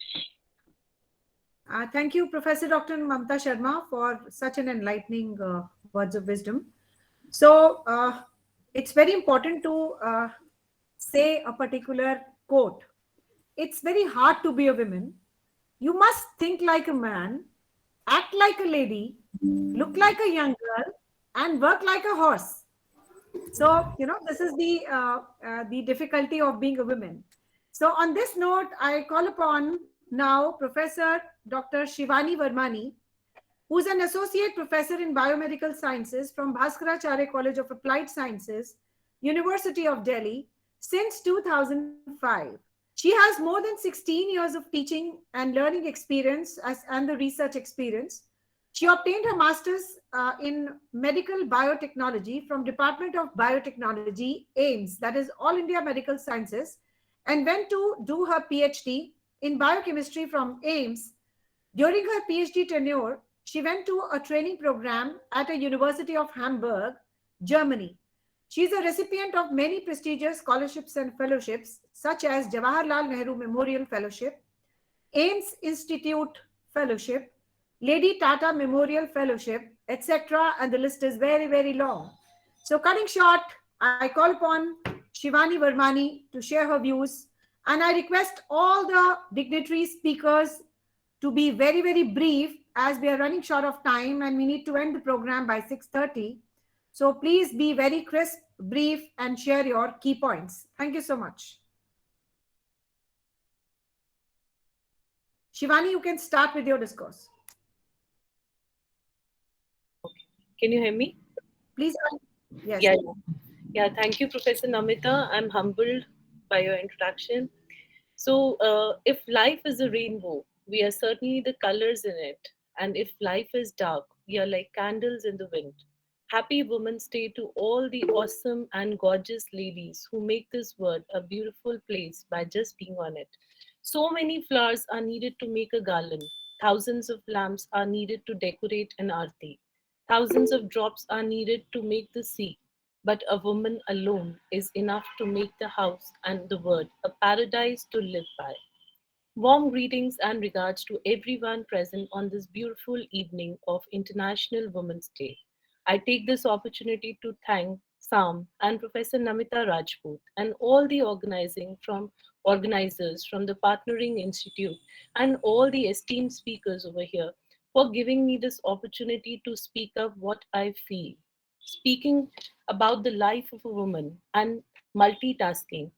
Thank you, Professor Dr. Namita Sharma, for such an enlightening words of wisdom. So it's very important to say a particular quote. It's very hard to be a woman. You must think like a man, act like a lady, look like a young girl, and work like a horse. So, this is the difficulty of being a woman. So on this note, I call upon now Professor Dr. Shivani Varmani, who's an associate professor in biomedical sciences from Bhaskaracharya College of Applied Sciences, University of Delhi, since 2005. She has more than 16 years of teaching and learning experience and the research experience. She obtained her master's in medical biotechnology from Department of Biotechnology, AIMS, that is All India Medical Sciences, and went to do her PhD in biochemistry from AIMS. During her PhD tenure, she went to a training program at a University of Hamburg, Germany. She is a recipient of many prestigious scholarships and fellowships, such as Jawaharlal Nehru Memorial Fellowship, AIMS Institute Fellowship, Lady Tata Memorial Fellowship, etc. And the list is very, very long. So, cutting short, I call upon Shivani Vermani to share her views, and I request all the dignitary speakers to be very, very brief as we are running short of time and we need to end the program by 6:30. So, please be very crisp, brief, and share your key points. Thank you so much. Shivani, you can start with your discourse. Can you hear me? Please. Yes. Yeah, yeah. Thank you, Professor Namita. I'm humbled by your introduction. So, if life is a rainbow, we are certainly the colors in it. And if life is dark, we are like candles in the wind. Happy Women's Day to all the awesome and gorgeous ladies who make this world a beautiful place by just being on it. So many flowers are needed to make a garland. Thousands of lamps are needed to decorate an arti. Thousands of drops are needed to make the sea. But a woman alone is enough to make the house and the world a paradise to live by. Warm greetings and regards to everyone present on this beautiful evening of International Women's Day. I take this opportunity to thank Sam and Professor Namita Rajput and all the organizers from the Partnering Institute and all the esteemed speakers over here for giving me this opportunity to speak up what I feel. Speaking about the life of a woman and multitasking,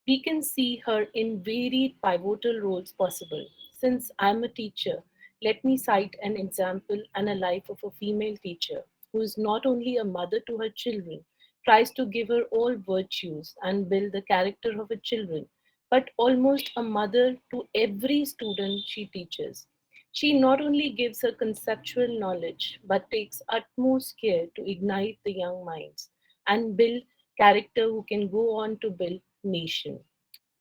we can see her in varied pivotal roles possible. Since I'm a teacher, let me cite an example and a life of a female teacher who is not only a mother to her children, tries to give her all virtues and build the character of her children, but almost a mother to every student she teaches. She not only gives her conceptual knowledge, but takes utmost care to ignite the young minds and build character who can go on to build nation.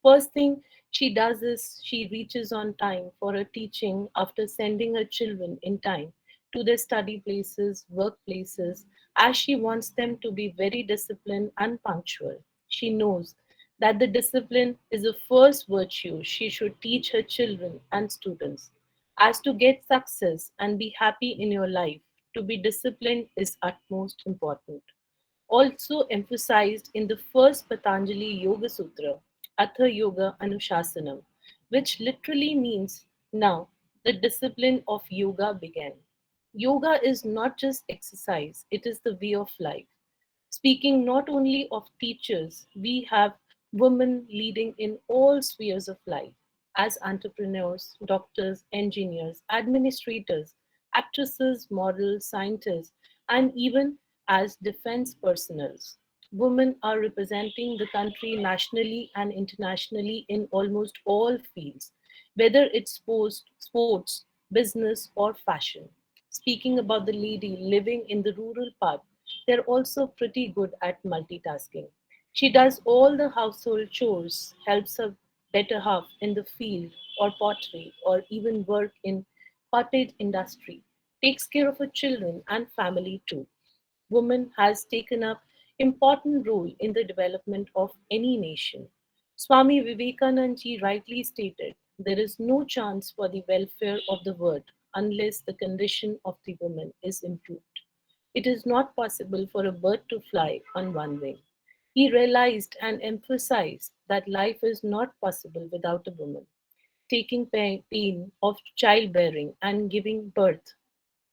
First thing she does is she reaches on time for her teaching after sending her children in time to their study places, workplaces, as she wants them to be very disciplined and punctual. She knows that the discipline is the first virtue she should teach her children and students. As to get success and be happy in your life, to be disciplined is utmost important, also emphasized in the first Patanjali Yoga Sutra, Atha Yoga Anushasanam, which literally means now the discipline of yoga began. Yoga is not just exercise, it is the way of life. Speaking not only of teachers, we have women leading in all spheres of life as entrepreneurs, doctors, engineers, administrators, actresses, models, scientists, and even as defense personnels. Women are representing the country nationally and internationally in almost all fields, whether it's sports, business, or fashion. Speaking about the lady living in the rural part, they're also pretty good at multitasking. She does all the household chores, helps her better half in the field or pottery or even work in cottage industry, takes care of her children and family too. Woman has taken up important role in the development of any nation. Swami Vivekananda ji rightly stated, there is no chance for the welfare of the world unless the condition of the woman is improved. It is not possible for a bird to fly on one wing. He realized and emphasized that life is not possible without a woman. Taking pain of childbearing and giving birth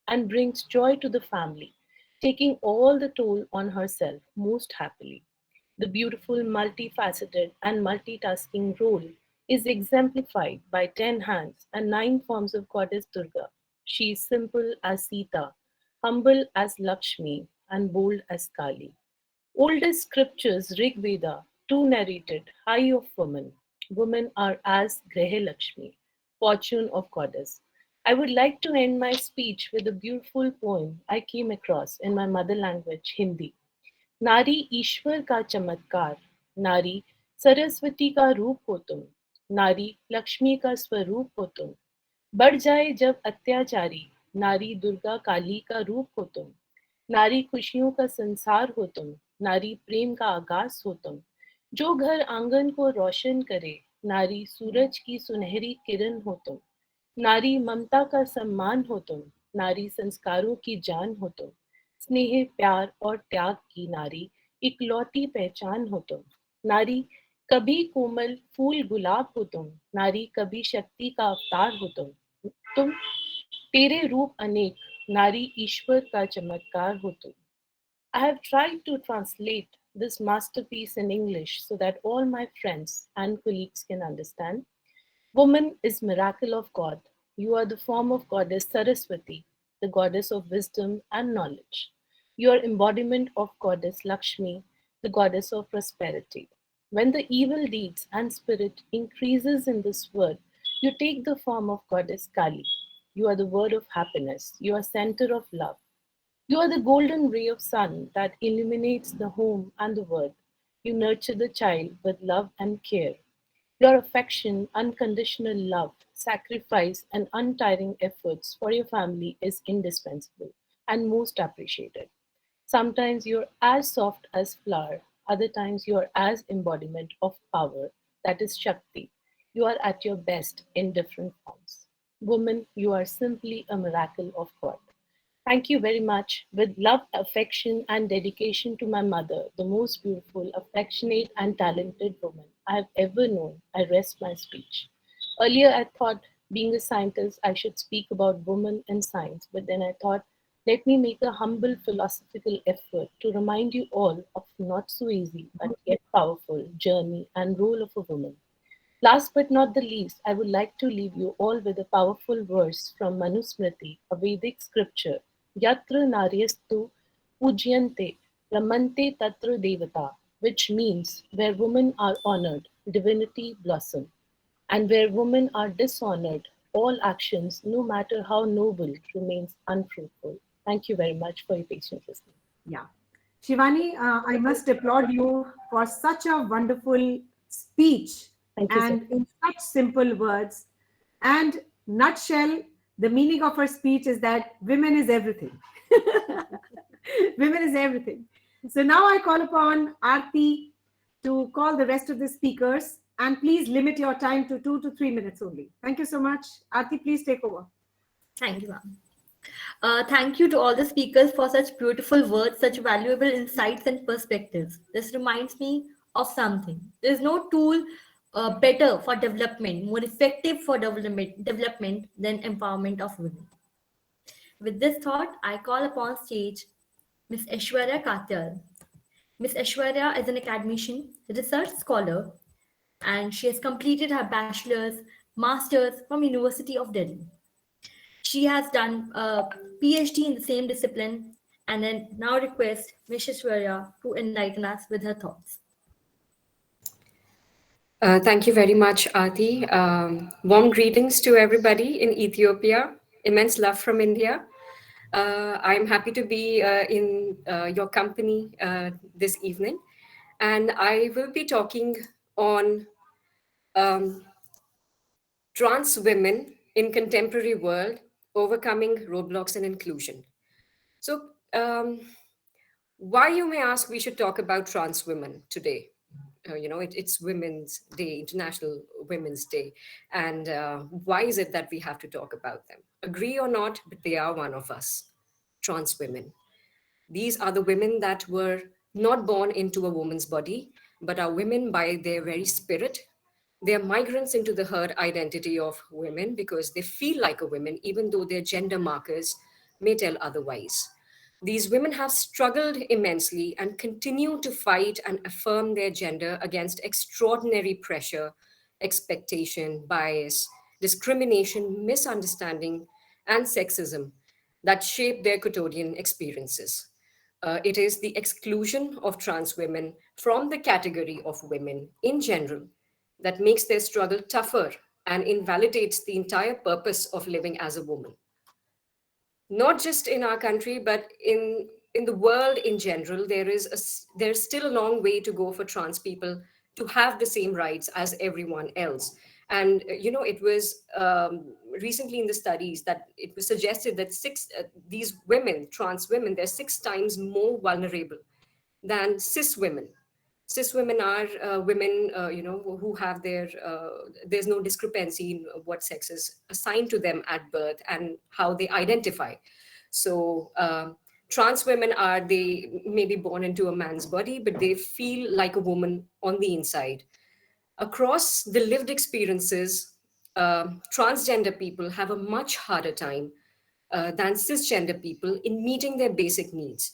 and brings joy to the family, taking all the toll on herself most happily. The beautiful, multifaceted, and multitasking role is exemplified by 10 hands and 9 forms of Goddess Durga. She is simple as Sita, humble as Lakshmi, and bold as Kali. Oldest scriptures, Rig Veda, too narrated, high of woman. Women are as Grehe Lakshmi, fortune of goddess. I would like to end my speech with a beautiful poem I came across in my mother language, Hindi. नारी ईश्वर का चमत्कार, नारी सरस्वती का रूप हो तुम, नारी लक्ष्मी का स्वरूप हो तुम, बढ़ जाए जब अत्याचारी, नारी दुर्गा काली का रूप हो तुम, नारी खुशियों का संसार हो तुम, नारी प्रेम का आगाज हो तुम, जो घर आंगन को रोशन करे, नारी सूरज की सुनहरी किरण हो तुम, नारी ममता का सम्मान हो तुम, नारी संस्कारों की जान हो तुम, स्नेह प्यार और त्याग की नारी इकलौती पहचान हो तुम। नारी कभी कोमल फूल गुलाब हो तुम, नारी कभी शक्ति का अवतार हो तुम तेरे रूप अनेक, नारी ईश्वर का चमत्कार हो तुम। I have tried to translate this masterpiece in English so that all my friends and colleagues can understand. Woman is miracle of God. You are the form of goddess Saraswati, the goddess of wisdom and knowledge. You are embodiment of goddess Lakshmi, the goddess of prosperity. When the evil deeds and spirit increases in this world, you take the form of goddess Kali. You are the word of happiness. You are center of love. You are the golden ray of sun that illuminates the home and the world. You nurture the child with love and care. Your affection, unconditional love, sacrifice, and untiring efforts for your family is indispensable and most appreciated. Sometimes you're as soft as flower, other times you're as embodiment of power, that is Shakti. You are at your best in different forms. Woman, you are simply a miracle of God. Thank you very much. With love, affection, and dedication to my mother, the most beautiful, affectionate, and talented woman I have ever known, I rest my speech. Earlier, I thought, being a scientist, I should speak about women and science, but then I thought, let me make a humble philosophical effort to remind you all of not so easy but yet powerful journey and role of a woman. Last but not the least, I would like to leave you all with a powerful verse from Manusmriti, a Vedic scripture. Yatra naryastu pujyante ramante tatra devata, which means where women are honored, divinity blossom, and where women are dishonored, all actions, no matter how noble, remains unfruitful. Thank you very much for your patient listening. Yeah. Shivani, I must applaud you for such a wonderful speech Thank you, sir. and in such simple words. And nutshell, the meaning of her speech is that women is everything. Women is everything. So now I call upon Aarti to call the rest of the speakers, and please limit your time to 2 to 3 minutes only. Thank you so much. Aarti, please take over. Thank you, ma'am. Thank you to all the speakers for such beautiful words, such valuable insights and perspectives. This reminds me of something. There is no tool better for development, more effective for development than empowerment of women. With this thought, I call upon stage Ms. Aishwarya Katyal. Ms. Aishwarya is an academician, research scholar, and she has completed her bachelor's, master's from University of Delhi. She has done a PhD in the same discipline and then now request Ms. Aishwarya to enlighten us with her thoughts. Thank you very much, Ati. Warm greetings to everybody in Ethiopia. Immense love from India. I'm happy to be in your company this evening. And I will be talking on um, trans women in contemporary world, overcoming roadblocks and inclusion. So, why, you may ask, we should talk about trans women today? It's Women's Day, International Women's Day. And why is it that we have to talk about them? Agree or not, but they are one of us, trans women. These are the women that were not born into a woman's body, but are women by their very spirit. They are migrants into the herd identity of women because they feel like a woman, even though their gender markers may tell otherwise. These women have struggled immensely and continue to fight and affirm their gender against extraordinary pressure, expectation, bias, discrimination, misunderstanding, and sexism that shape their quotidian experiences. It is the exclusion of trans women from the category of women in general that makes their struggle tougher and invalidates the entire purpose of living as a woman. Not just in our country, but in the world in general, there's still a long way to go for trans people to have the same rights as everyone else. And it was recently in the studies that it was suggested that these women, trans women, they're 6 times more vulnerable than cis women. Cis women are women, who have there's no discrepancy in what sex is assigned to them at birth and how they identify. So trans women are, they may be born into a man's body, but they feel like a woman on the inside. Across the lived experiences, transgender people have a much harder time than cisgender people in meeting their basic needs.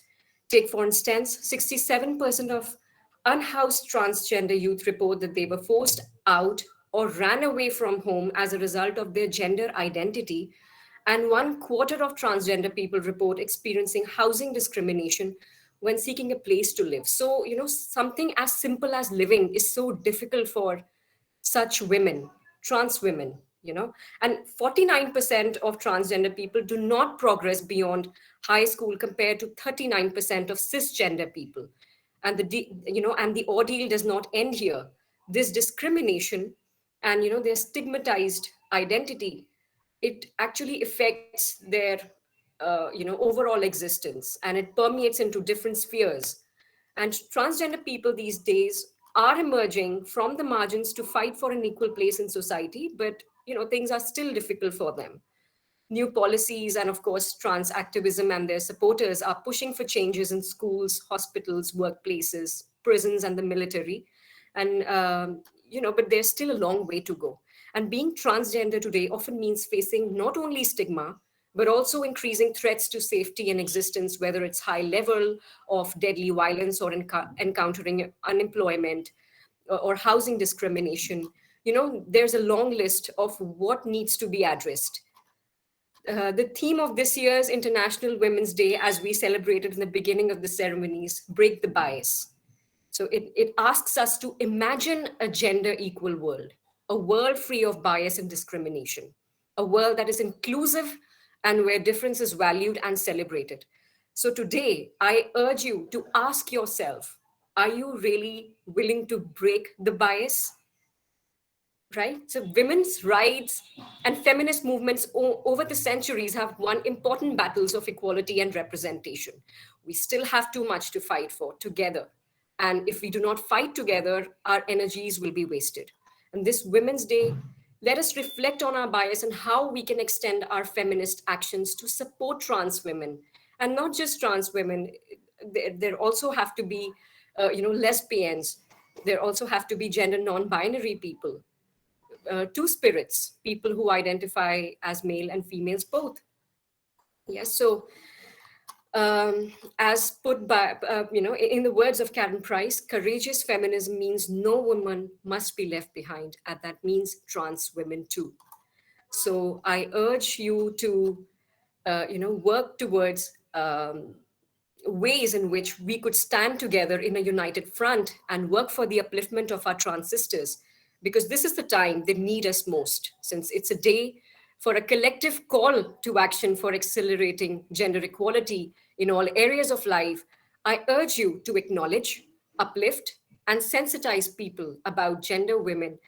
Take, for instance, 67% of unhoused transgender youth report that they were forced out or ran away from home as a result of their gender identity. And 1/4 of transgender people report experiencing housing discrimination when seeking a place to live. So, something as simple as living is so difficult for such women, trans women, and 49% of transgender people do not progress beyond high school compared to 39% of cisgender people. And the ordeal does not end here. This discrimination and their stigmatized identity, it actually affects their overall existence, and it permeates into different spheres. And transgender people these days are emerging from the margins to fight for an equal place in society, but things are still difficult for them. New policies and, of course, trans activism and their supporters are pushing for changes in schools, hospitals, workplaces, prisons, and the military. And, but there's still a long way to go. And being transgender today often means facing not only stigma, but also increasing threats to safety and existence, whether it's high level of deadly violence or encountering unemployment or housing discrimination. There's a long list of what needs to be addressed. The theme of this year's International Women's Day, as we celebrated in the beginning of the ceremonies, Break the Bias. So it asks us to imagine a gender equal world, a world free of bias and discrimination, a world that is inclusive and where difference is valued and celebrated. So today, I urge you to ask yourself, are you really willing to break the bias? Right? So women's rights and feminist movements over the centuries have won important battles of equality and representation. We still have too much to fight for together. And if we do not fight together, our energies will be wasted. And this Women's Day, let us reflect on our bias and how we can extend our feminist actions to support trans women. And not just trans women, there also have to be, lesbians. There also have to be gender non-binary people, two spirits, people who identify as male and females both. Yes, so as put by, in the words of Karen Price, courageous feminism means no woman must be left behind, and that means trans women too. So I urge you to, work towards ways in which we could stand together in a united front and work for the upliftment of our trans sisters, because this is the time they need us most, since it's a day for a collective call to action for accelerating gender equality in all areas of life. I urge you to acknowledge, uplift, and sensitize people about transgender women,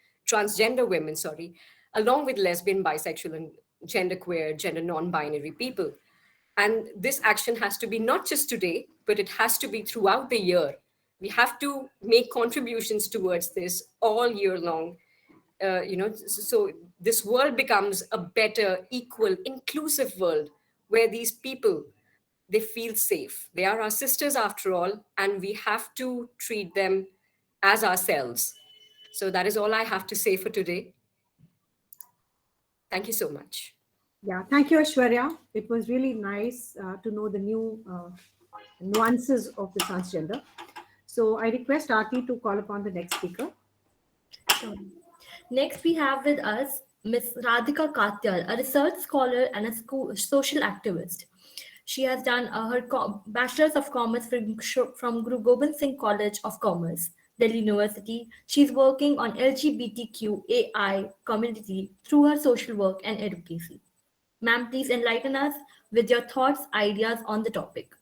along with lesbian, bisexual, and genderqueer, gender non-binary people. And this action has to be not just today, but it has to be throughout the year. We have to make contributions towards this all year long. So this world becomes a better, equal, inclusive world where these people, they feel safe. They are our sisters after all, and we have to treat them as ourselves. So that is all I have to say for today. Thank you so much. Yeah, thank you, Aishwarya. It was really nice to know the new nuances of the transgender. So I request Aarti to call upon the next speaker. Sure. Next, we have with us Ms. Radhika Katyal, a research scholar and a social activist. She has done her Bachelor's of Commerce from Guru Gobind Singh College of Commerce, Delhi University. She's working on LGBTQAI community through her social work and advocacy. Ma'am, please enlighten us with your thoughts, ideas on the topic.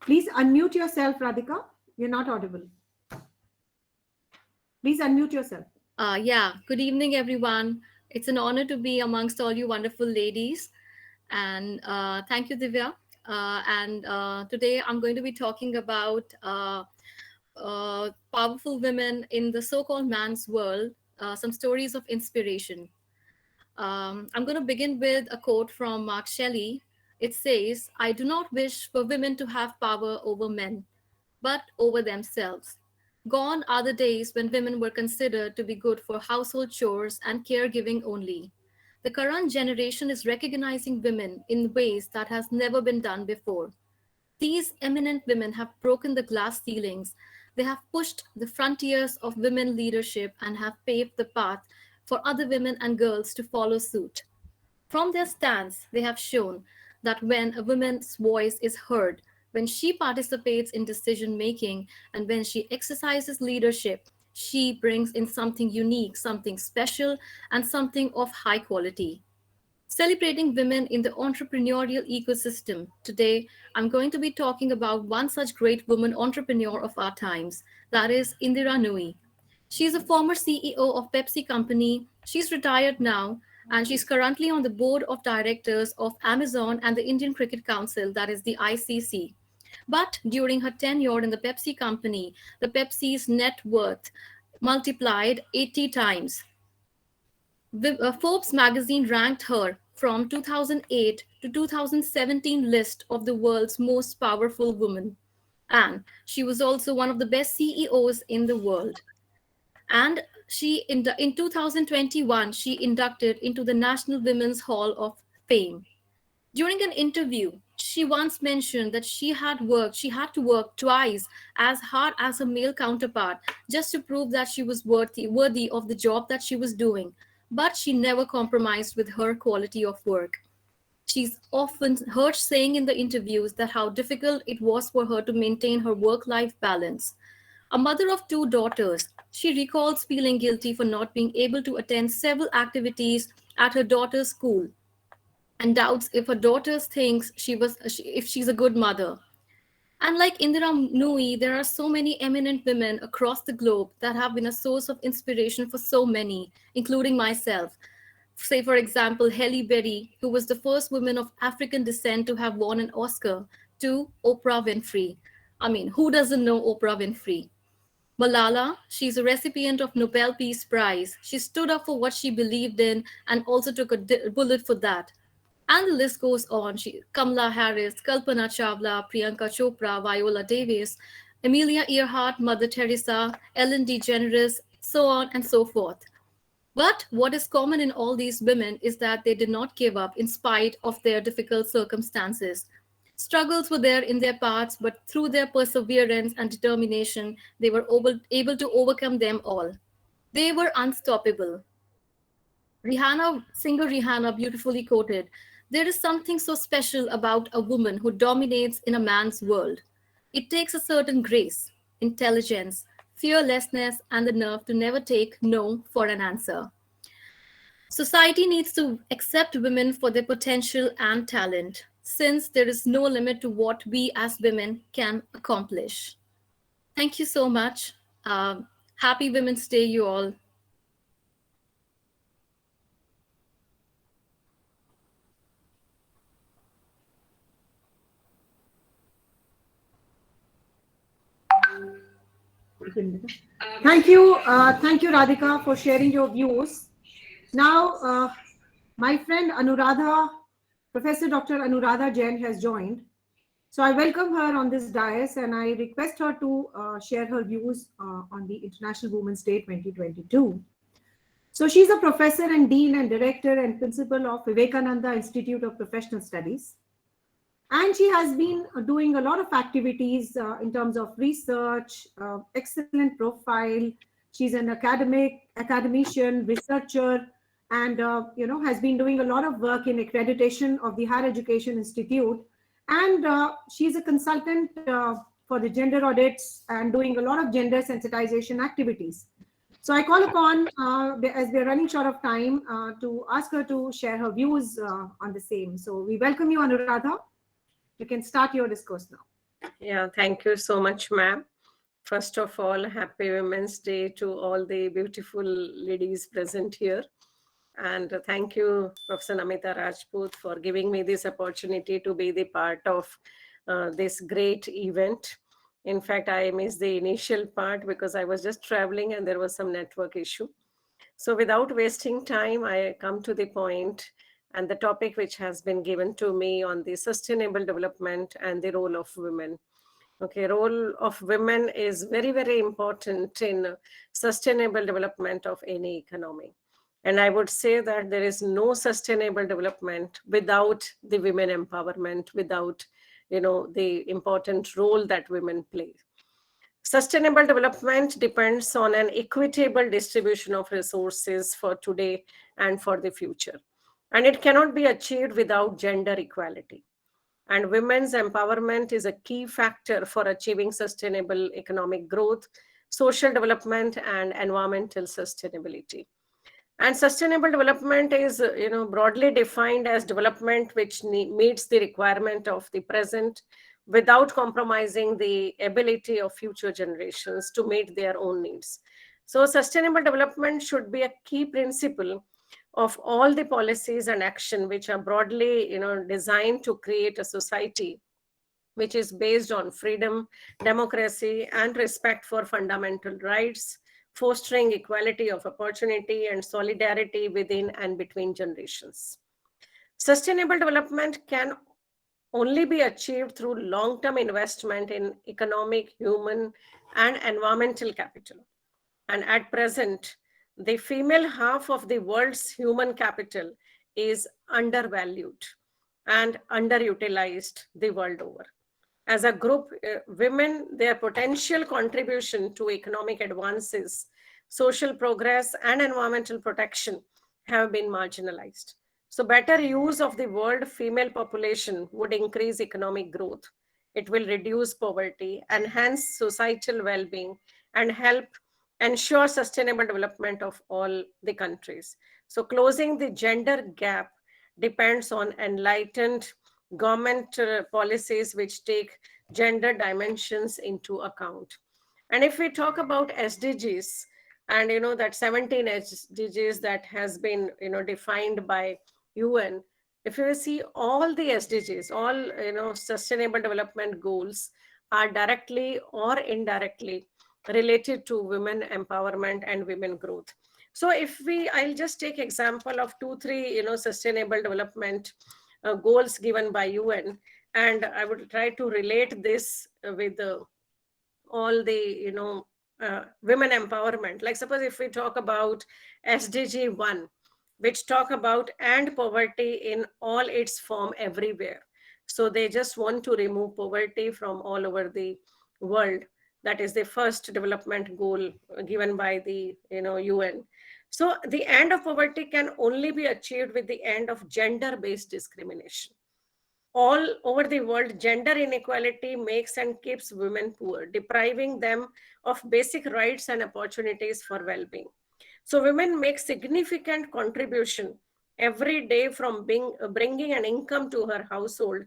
Please unmute yourself, Radhika. You're not audible. Please unmute yourself. Yeah, good evening, everyone. It's an honor to be amongst all you wonderful ladies. And thank you, Divya. And today I'm going to be talking about powerful women in the so called man's world, some stories of inspiration. I'm going to begin with a quote from Mark Shelley. It says, I do not wish for women to have power over men, but over themselves. Gone are the days when women were considered to be good for household chores and caregiving only. The current generation is recognizing women in ways that has never been done before. These eminent women have broken the glass ceilings. They have pushed the frontiers of women leadership and have paved the path for other women and girls to follow suit. From their stance, they have shown that when a woman's voice is heard, when she participates in decision making, and when she exercises leadership, she brings in something unique, something special, and something of high quality. Celebrating women in the entrepreneurial ecosystem. Today, I'm going to be talking about one such great woman entrepreneur of our times, that is Indira Nui. She's a former CEO of Pepsi Company. She's retired now, and she's currently on the board of directors of Amazon and the Indian Cricket Council, that is the ICC. But during her tenure in the Pepsi Company, the Pepsi's net worth multiplied 80 times. Forbes magazine ranked her from 2008 to 2017 list of the world's most powerful women. And she was also one of the best CEOs in the world. And in 2021, she inducted into the National Women's Hall of Fame. During an interview, she once mentioned that she had to work twice as hard as her male counterpart just to prove that she was worthy of the job that she was doing. But she never compromised with her quality of work. She's often heard saying in the interviews that how difficult it was for her to maintain her work life balance. A mother of two daughters, she recalls feeling guilty for not being able to attend several activities at her daughter's school and doubts if her daughter thinks if she's a good mother. And like Indira Nui, there are so many eminent women across the globe that have been a source of inspiration for so many, including myself. Say, for example, Halle Berry, who was the first woman of African descent to have won an Oscar, to Oprah Winfrey. I mean, who doesn't know Oprah Winfrey? Malala, she's a recipient of Nobel Peace Prize. She stood up for what she believed in and also took a bullet for that. And the list goes on. Kamala Harris, Kalpana Chawla, Priyanka Chopra, Viola Davis, Amelia Earhart, Mother Teresa, Ellen DeGeneres, so on and so forth. But what is common in all these women is that they did not give up in spite of their difficult circumstances. Struggles were there in their paths, but through their perseverance and determination, they were able to overcome them all. They were unstoppable. Singer Rihanna beautifully quoted, there is something so special about a woman who dominates in a man's world. It takes a certain grace, intelligence, fearlessness, and the nerve to never take no for an answer. Society needs to accept women for their potential and talent, since there is no limit to what we as women can accomplish. Thank you so much. Happy Women's Day, you all. Thank you, Radhika, for sharing your views. Now, my friend Anuradha, Professor Dr. Anuradha Jain has joined. So I welcome her on this dais and I request her to share her views on the International Women's Day 2022. So she's a professor and dean and director and principal of Vivekananda Institute of Professional Studies. And she has been doing a lot of activities in terms of research, excellent profile. She's an academician, researcher, and has been doing a lot of work in accreditation of the Higher Education Institute. And she's a consultant for the gender audits and doing a lot of gender sensitization activities. So I call upon, as we're running short of time, to ask her to share her views on the same. So we welcome you, Anuradha. You can start your discourse now. Yeah, thank you so much, ma'am. First of all, happy Women's Day to all the beautiful ladies present here. And thank you, Professor Namita Rajput, for giving me this opportunity to be the part of this great event. In fact, I missed the initial part because I was just traveling and there was some network issue. So, without wasting time, I come to the point and the topic which has been given to me on the sustainable development and the role of women. Okay, role of women is very, very important in sustainable development of any economy. And I would say that there is no sustainable development without the women empowerment, without, the important role that women play. Sustainable development depends on an equitable distribution of resources for today and for the future. And it cannot be achieved without gender equality. And women's empowerment is a key factor for achieving sustainable economic growth, social development, and environmental sustainability. And sustainable development is, broadly defined as development which meets the requirement of the present without compromising the ability of future generations to meet their own needs. So, sustainable development should be a key principle of all the policies and action which are broadly, designed to create a society which is based on freedom, democracy, and respect for fundamental rights, fostering equality of opportunity and solidarity within and between generations. Sustainable development can only be achieved through long term investment in economic, human, and environmental capital. And at present, the female half of the world's human capital is undervalued and underutilized the world over. As a group, women, their potential contribution to economic advances, social progress, and environmental protection have been marginalized. So, better use of the world female population would increase economic growth. It will reduce poverty, enhance societal well being, and help ensure sustainable development of all the countries. So, closing the gender gap depends on enlightened government policies which take gender dimensions into account. And if we talk about SDGs, and that 17 SDGs that has been defined by UN, if you see all the SDGs, all sustainable development goals are directly or indirectly related to women empowerment and women growth. So if I'll just take example of two, three, sustainable development goals given by UN, and I would try to relate this with all the women empowerment. Like suppose if we talk about SDG 1, which talk about end poverty in all its form everywhere. So they just want to remove poverty from all over the world. That is the first development goal given by the UN. So the end of poverty can only be achieved with the end of gender based discrimination. All over the world, gender inequality makes and keeps women poor, depriving them of basic rights and opportunities for well-being. So women make significant contribution every day from bringing an income to her household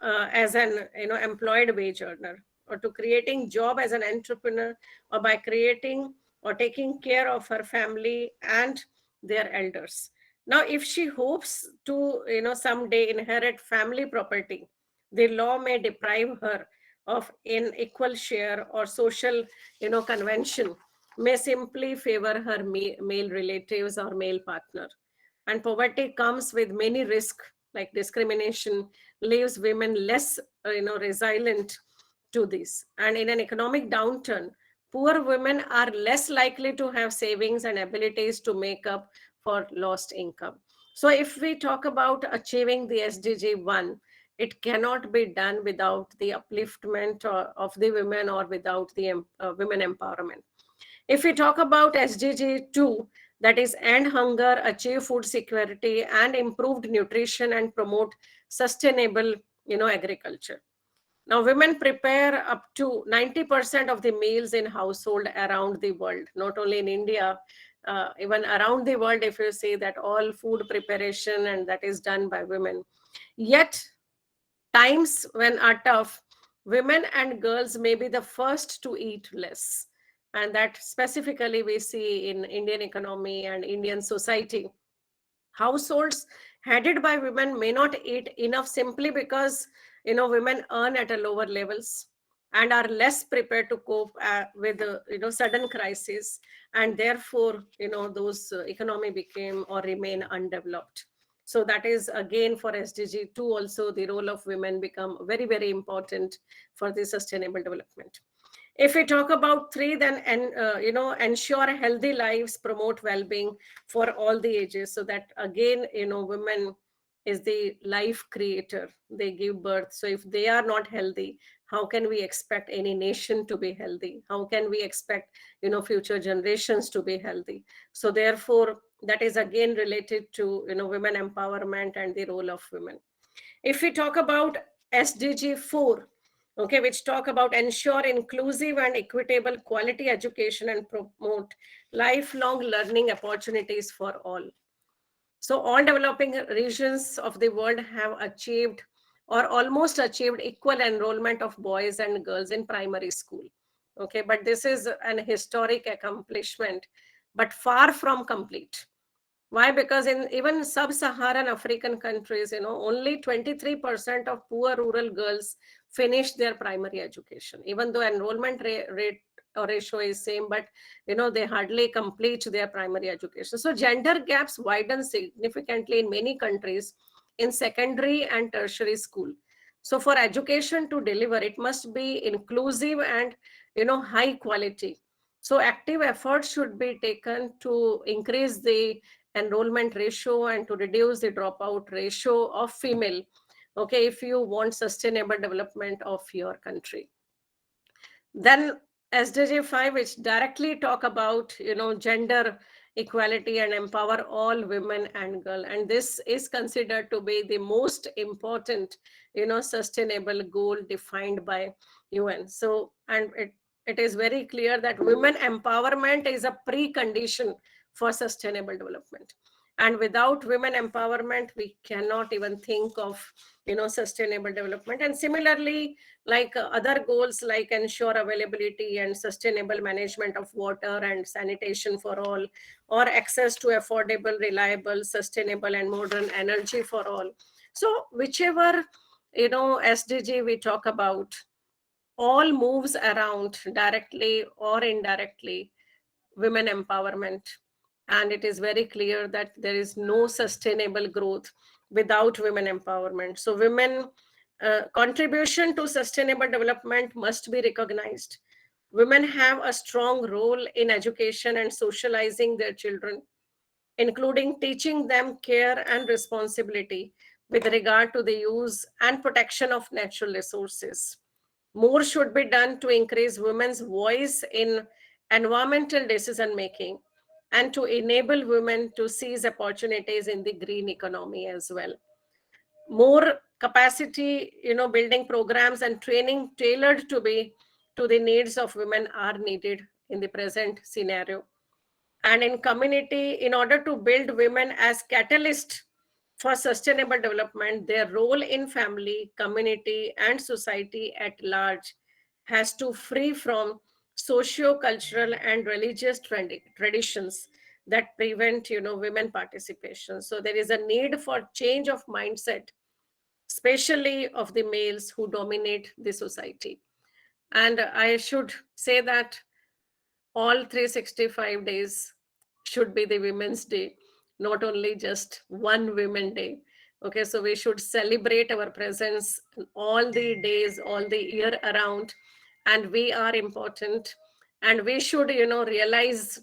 as an employed wage earner, or to creating job as an entrepreneur, or by creating or taking care of her family and their elders. Now if she hopes to someday inherit family property, the law may deprive her of an equal share, or social convention may simply favor her male relatives or male partner. And poverty comes with many risks, like discrimination leaves women less resilient to this. And in an economic downturn, poor women are less likely to have savings and abilities to make up for lost income. So if we talk about achieving the SDG 1, it cannot be done without the upliftment of the women, or without the women empowerment. If we talk about SDG 2, that is end hunger, achieve food security, and improved nutrition, and promote sustainable agriculture. Now, women prepare up to 90% of the meals in household around the world, not only in India, even around the world. If you say that all food preparation and that is done by women, yet times when are tough, women and girls may be the first to eat less. And that specifically we see in Indian economy and Indian society. households headed by women may not eat enough simply because women earn at a lower levels and are less prepared to cope with sudden crisis, and therefore those economy became or remain undeveloped. So that is again for SDG 2 also, the role of women become very, very important for the sustainable development. If we talk about 3, then ensure healthy lives, promote well-being for all the ages. So that again women is the life creator, they give birth. So if they are not healthy, how can we expect any nation to be healthy? How can we expect future generations to be healthy? So therefore that is again related to women empowerment and the role of women. If we talk about SDG 4, okay, which talk about ensure inclusive and equitable quality education and promote lifelong learning opportunities for all. So all developing regions of the world have achieved or almost achieved equal enrollment of boys and girls in primary school. Okay, but this is an historic accomplishment, but far from complete. Why? Because in even sub-Saharan African countries, only 23% of poor rural girls finish their primary education, even though enrollment rate or ratio is same, but they hardly complete their primary education. So gender gaps widen significantly in many countries in secondary and tertiary school. So for education to deliver, it must be inclusive and high quality. So active efforts should be taken to increase the enrollment ratio and to reduce the dropout ratio of female, okay, if you want sustainable development of your country. Then SDG 5, which directly talk about gender equality and empower all women and girls, and this is considered to be the most important sustainable goal defined by UN. So, and it is very clear that women empowerment is a precondition for sustainable development, and without women empowerment we cannot even think of sustainable development. And similarly, like other goals like ensure availability and sustainable management of water and sanitation for all, or access to affordable, reliable, sustainable and modern energy for all. So whichever SDG we talk about, all moves around directly or indirectly women empowerment. And it is very clear that there is no sustainable growth without women empowerment. So women contribution to sustainable development must be recognized. Women have a strong role in education and socializing their children, including teaching them care and responsibility with regard to the use and protection of natural resources. More should be done to increase women's voice in environmental decision making and to enable women to seize opportunities in the green economy as well. More capacity building programs and training tailored to the needs of women are needed in the present scenario. And in community, in order to build women as catalyst for sustainable development, their role in family, community and society at large has to free from socio-cultural and religious traditions that prevent women participation. So there is a need for change of mindset, especially of the males who dominate the society. And I should say that all 365 days should be the Women's Day, not only just one Women Day. Okay, so we should celebrate our presence all the days, all the year around, and we are important. And we should, realize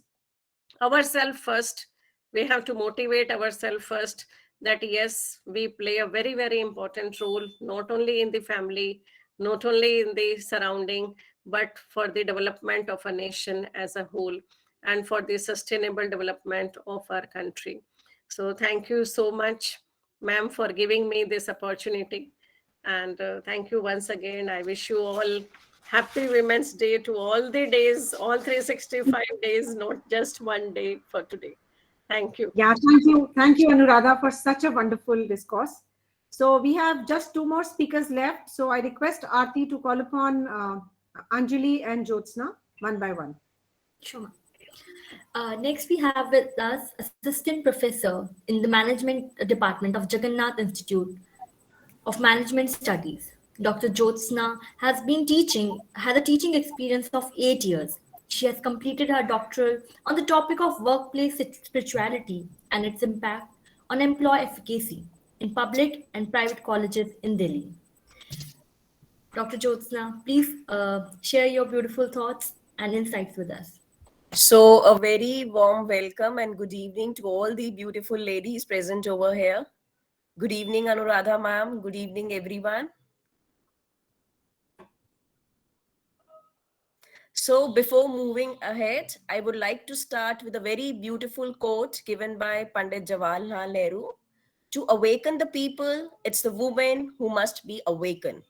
ourselves first. We have to motivate ourselves first that yes, we play a very, very important role, not only in the family, not only in the surrounding, but for the development of a nation as a whole and for the sustainable development of our country. So thank you so much, ma'am, for giving me this opportunity. And thank you once again. I wish you all happy Women's Day to all the days, all 365 days, not just one day for today. Thank you. Yeah, thank you. Thank you, Anuradha, for such a wonderful discourse. So we have just 2 more speakers left. So I request Aarti to call upon Anjali and Jyotsna one by one. Sure, ma'am. Next, we have with us Assistant Professor in the Management Department of Jagannath Institute of Management Studies. Dr. Jyotsna has a teaching experience of 8 years. She has completed her doctoral on the topic of workplace spirituality and its impact on employee efficacy in public and private colleges in Delhi. Dr. Jyotsna, please share your beautiful thoughts and insights with us. So, a very warm welcome and good evening to all the beautiful ladies present over here. Good evening, Anuradha ma'am. Good evening, everyone. So, before moving ahead, I would like to start with a very beautiful quote given by Pandit Jawaharlal Nehru. To awaken the people, it's the woman who must be awakened.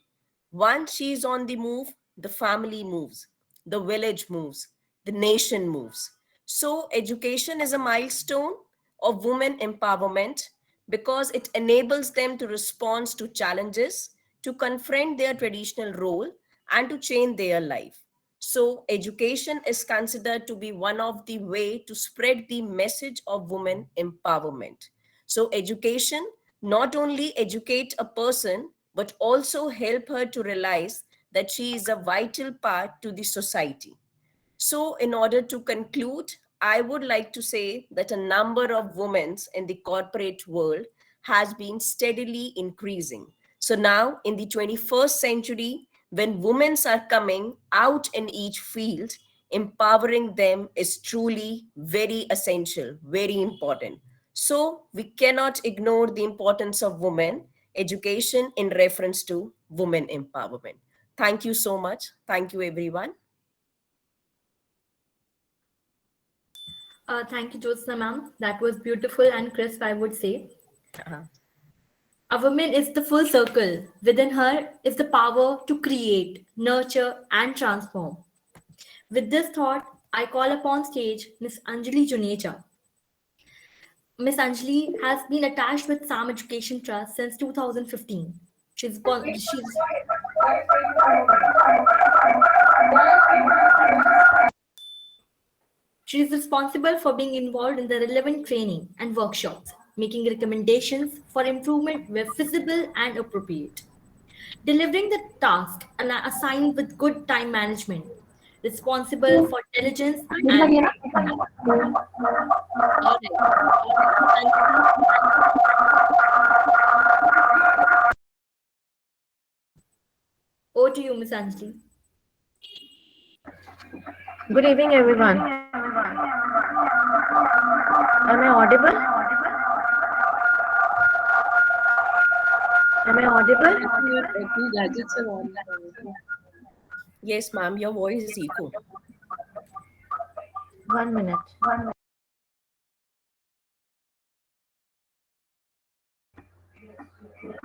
Once she is on the move, the family moves, the village moves, the nation moves. So, education is a milestone of women empowerment because it enables them to respond to challenges, to confront their traditional role, and to change their life. So, education is considered to be one of the way to spread the message of women empowerment. So, education not only educate a person but also help her to realize that she is a vital part to the society. So, in order to conclude, I would like to say that a number of women in the corporate world has been steadily increasing. So, now in the 21st century, when women are coming out in each field, empowering them is truly very essential, very important. So, we cannot ignore the importance of women education in reference to women empowerment. Thank you so much. Thank you, everyone. Thank you, Jyotsna ma'am. That was beautiful and crisp, I would say. Uh-huh. A woman is the full circle. Within her is the power to create, nurture, and transform. With this thought, I call upon stage Miss Anjali Juneja. Miss Anjali has been attached with Pslam Education Trust since 2015. She is responsible for being involved in the relevant training and workshops, making recommendations for improvement where feasible and appropriate, delivering the task and are assigned with good time management, responsible for diligence and all right. Miss Anjali, over to you, Miss Anjali. Good evening, everyone. Am I audible? Am I audible? Two gadgets are on. Yes, ma'am, your voice is echo. 1 minute.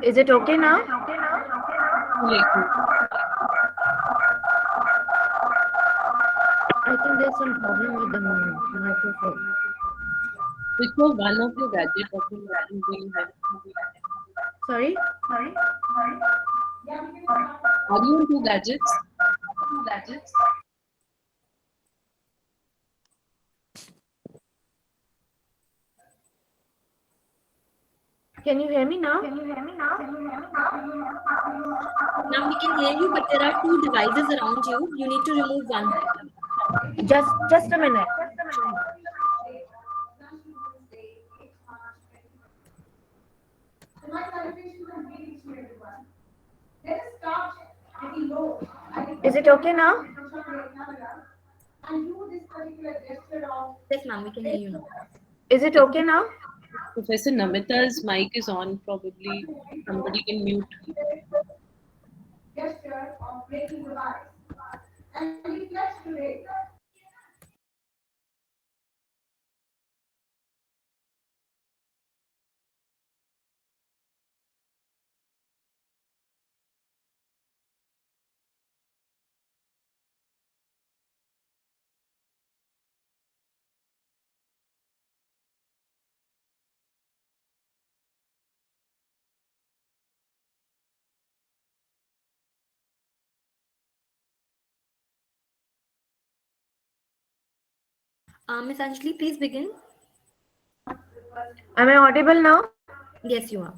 Is it okay now? I think there's some problem with the microphone. Which was one of your gadgets that you have? Sorry? Are you into gadgets? Can you hear me now? Now we can hear you, but there are two devices around you. You need to remove one. Just a minute. Is it okay now? Yes, ma'am, we can hear you now. Is it okay now? Professor Namita's mic is on. Probably somebody can mute. Miss Anjali, please begin. Am I audible now? Yes, you are.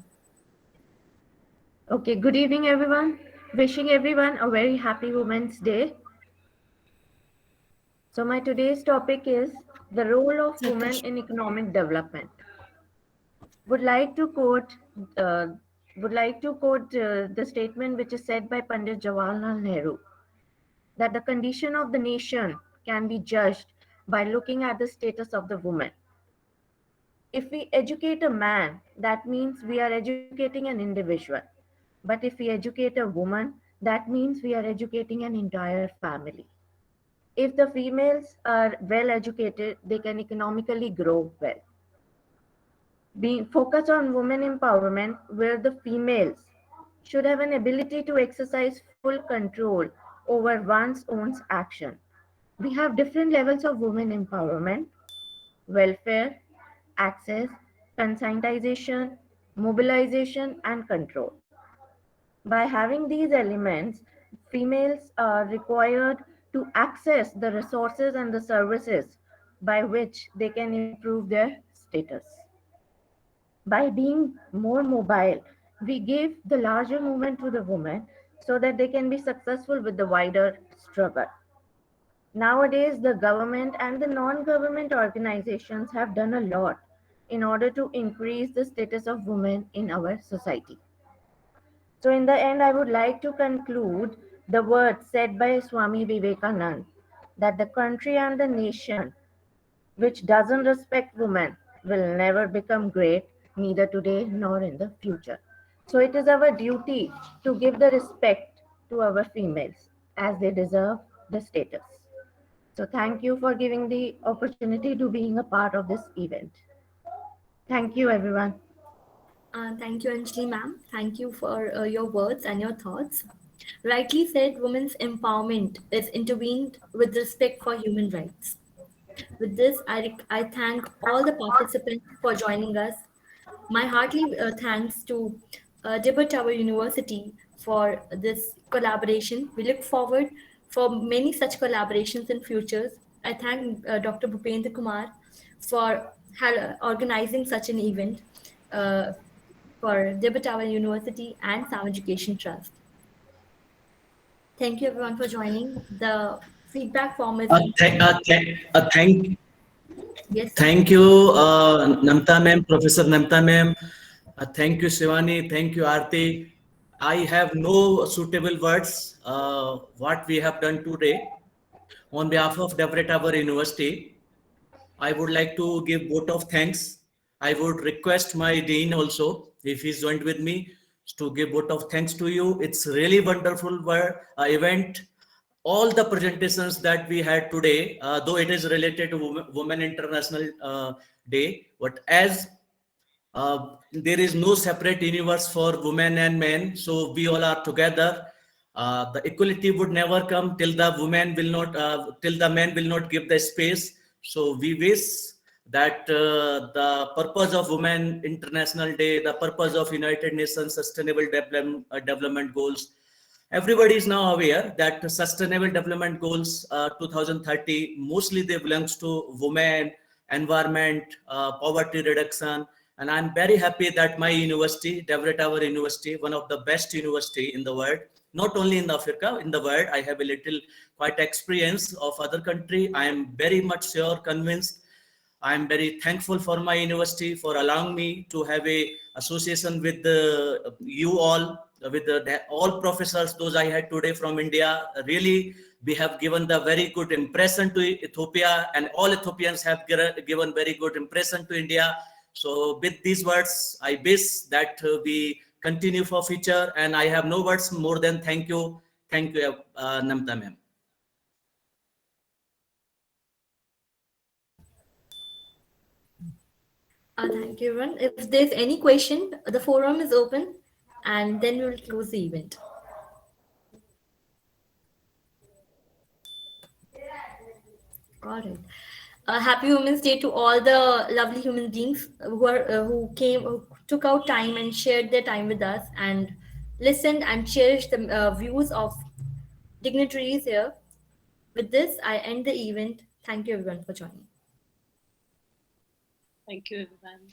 Okay, good evening, everyone. Wishing everyone a very happy Women's Day. So, my today's topic is the role of women in economic development. Would like to quote, uh, the statement which is said by Pandit Jawaharlal Nehru that the condition of the nation can be judged by looking at the status of the woman. If we educate a man, that means we are educating an individual. But if we educate a woman, that means we are educating an entire family. If the females are well educated, they can economically grow well. Being focused on women empowerment, where the females should have an ability to exercise full control over one's own action. We have different levels of women empowerment: welfare, access, conscientization, mobilization, and control. By having these elements, females are required to access the resources and the services by which they can improve their status. By being more mobile, we give the larger movement to the women so that they can be successful with the wider struggle. Nowadays, the government and the non government organizations have done a lot in order to increase the status of women in our society. So, in the end, I would like to conclude the words said by Swami Vivekananda that the country and the nation which doesn't respect women will never become great, neither today nor in the future. So, it is our duty to give the respect to our females as they deserve the status. So, thank you for giving the opportunity to being a part of this event. Thank you, everyone. Thank you, Anjali ma'am. Thank you for your words and your thoughts. Rightly said, women's empowerment is intervened with respect for human rights. With this, I thank all the participants for joining us. My heartily thanks to Debre Tabor University for this collaboration. We look forward for many such collaborations in futures. I thank Dr. Bhupendra Kumar for organizing such an event uh, for Debre Tabor University and Pslam Educational Trust. Thank you everyone for joining. The feedback form is yes. Thank you, Namta ma'am, Professor Namta ma'am. Thank you, Shivani. Thank you, Aarti. I have no suitable words. What we have done today on behalf of Debre Tabor University, I would like to give vote of thanks. I would request my dean also, if he's joined with me, to give vote of thanks to you. It's really wonderful event. All the presentations that we had today, though it is related to Women International Day, but as there is no separate universe for women and men, so we all are together. The equality would never come till the women will not, till the men will not give the space. So we wish that the purpose of Women International Day, the purpose of United Nations Sustainable Development Goals, everybody is now aware that Sustainable Development Goals 2030, mostly they belongs to women, environment, poverty reduction. And I'm very happy that my university, Debre Tabor University, one of the best university in the world, not only in Africa, in the world, I have a little quite experience of other country. I am very much sure, convinced. I am very thankful for my university for allowing me to have a association with you all, with all professors, those I had today from India. Really, we have given the very good impression to Ethiopia, and all Ethiopians have given very good impression to India. So with these words, I wish that we continue for future, and I have no words more than thank you. Thank you, Namta ma'am. Thank you, everyone. If there's any question, the forum is open, and then we will close the event. All right. Happy Women's Day to all the lovely human beings who took out time and shared their time with us and listened and cherished the views of dignitaries here. With this, I end the event. Thank you everyone for joining. Thank you, everyone.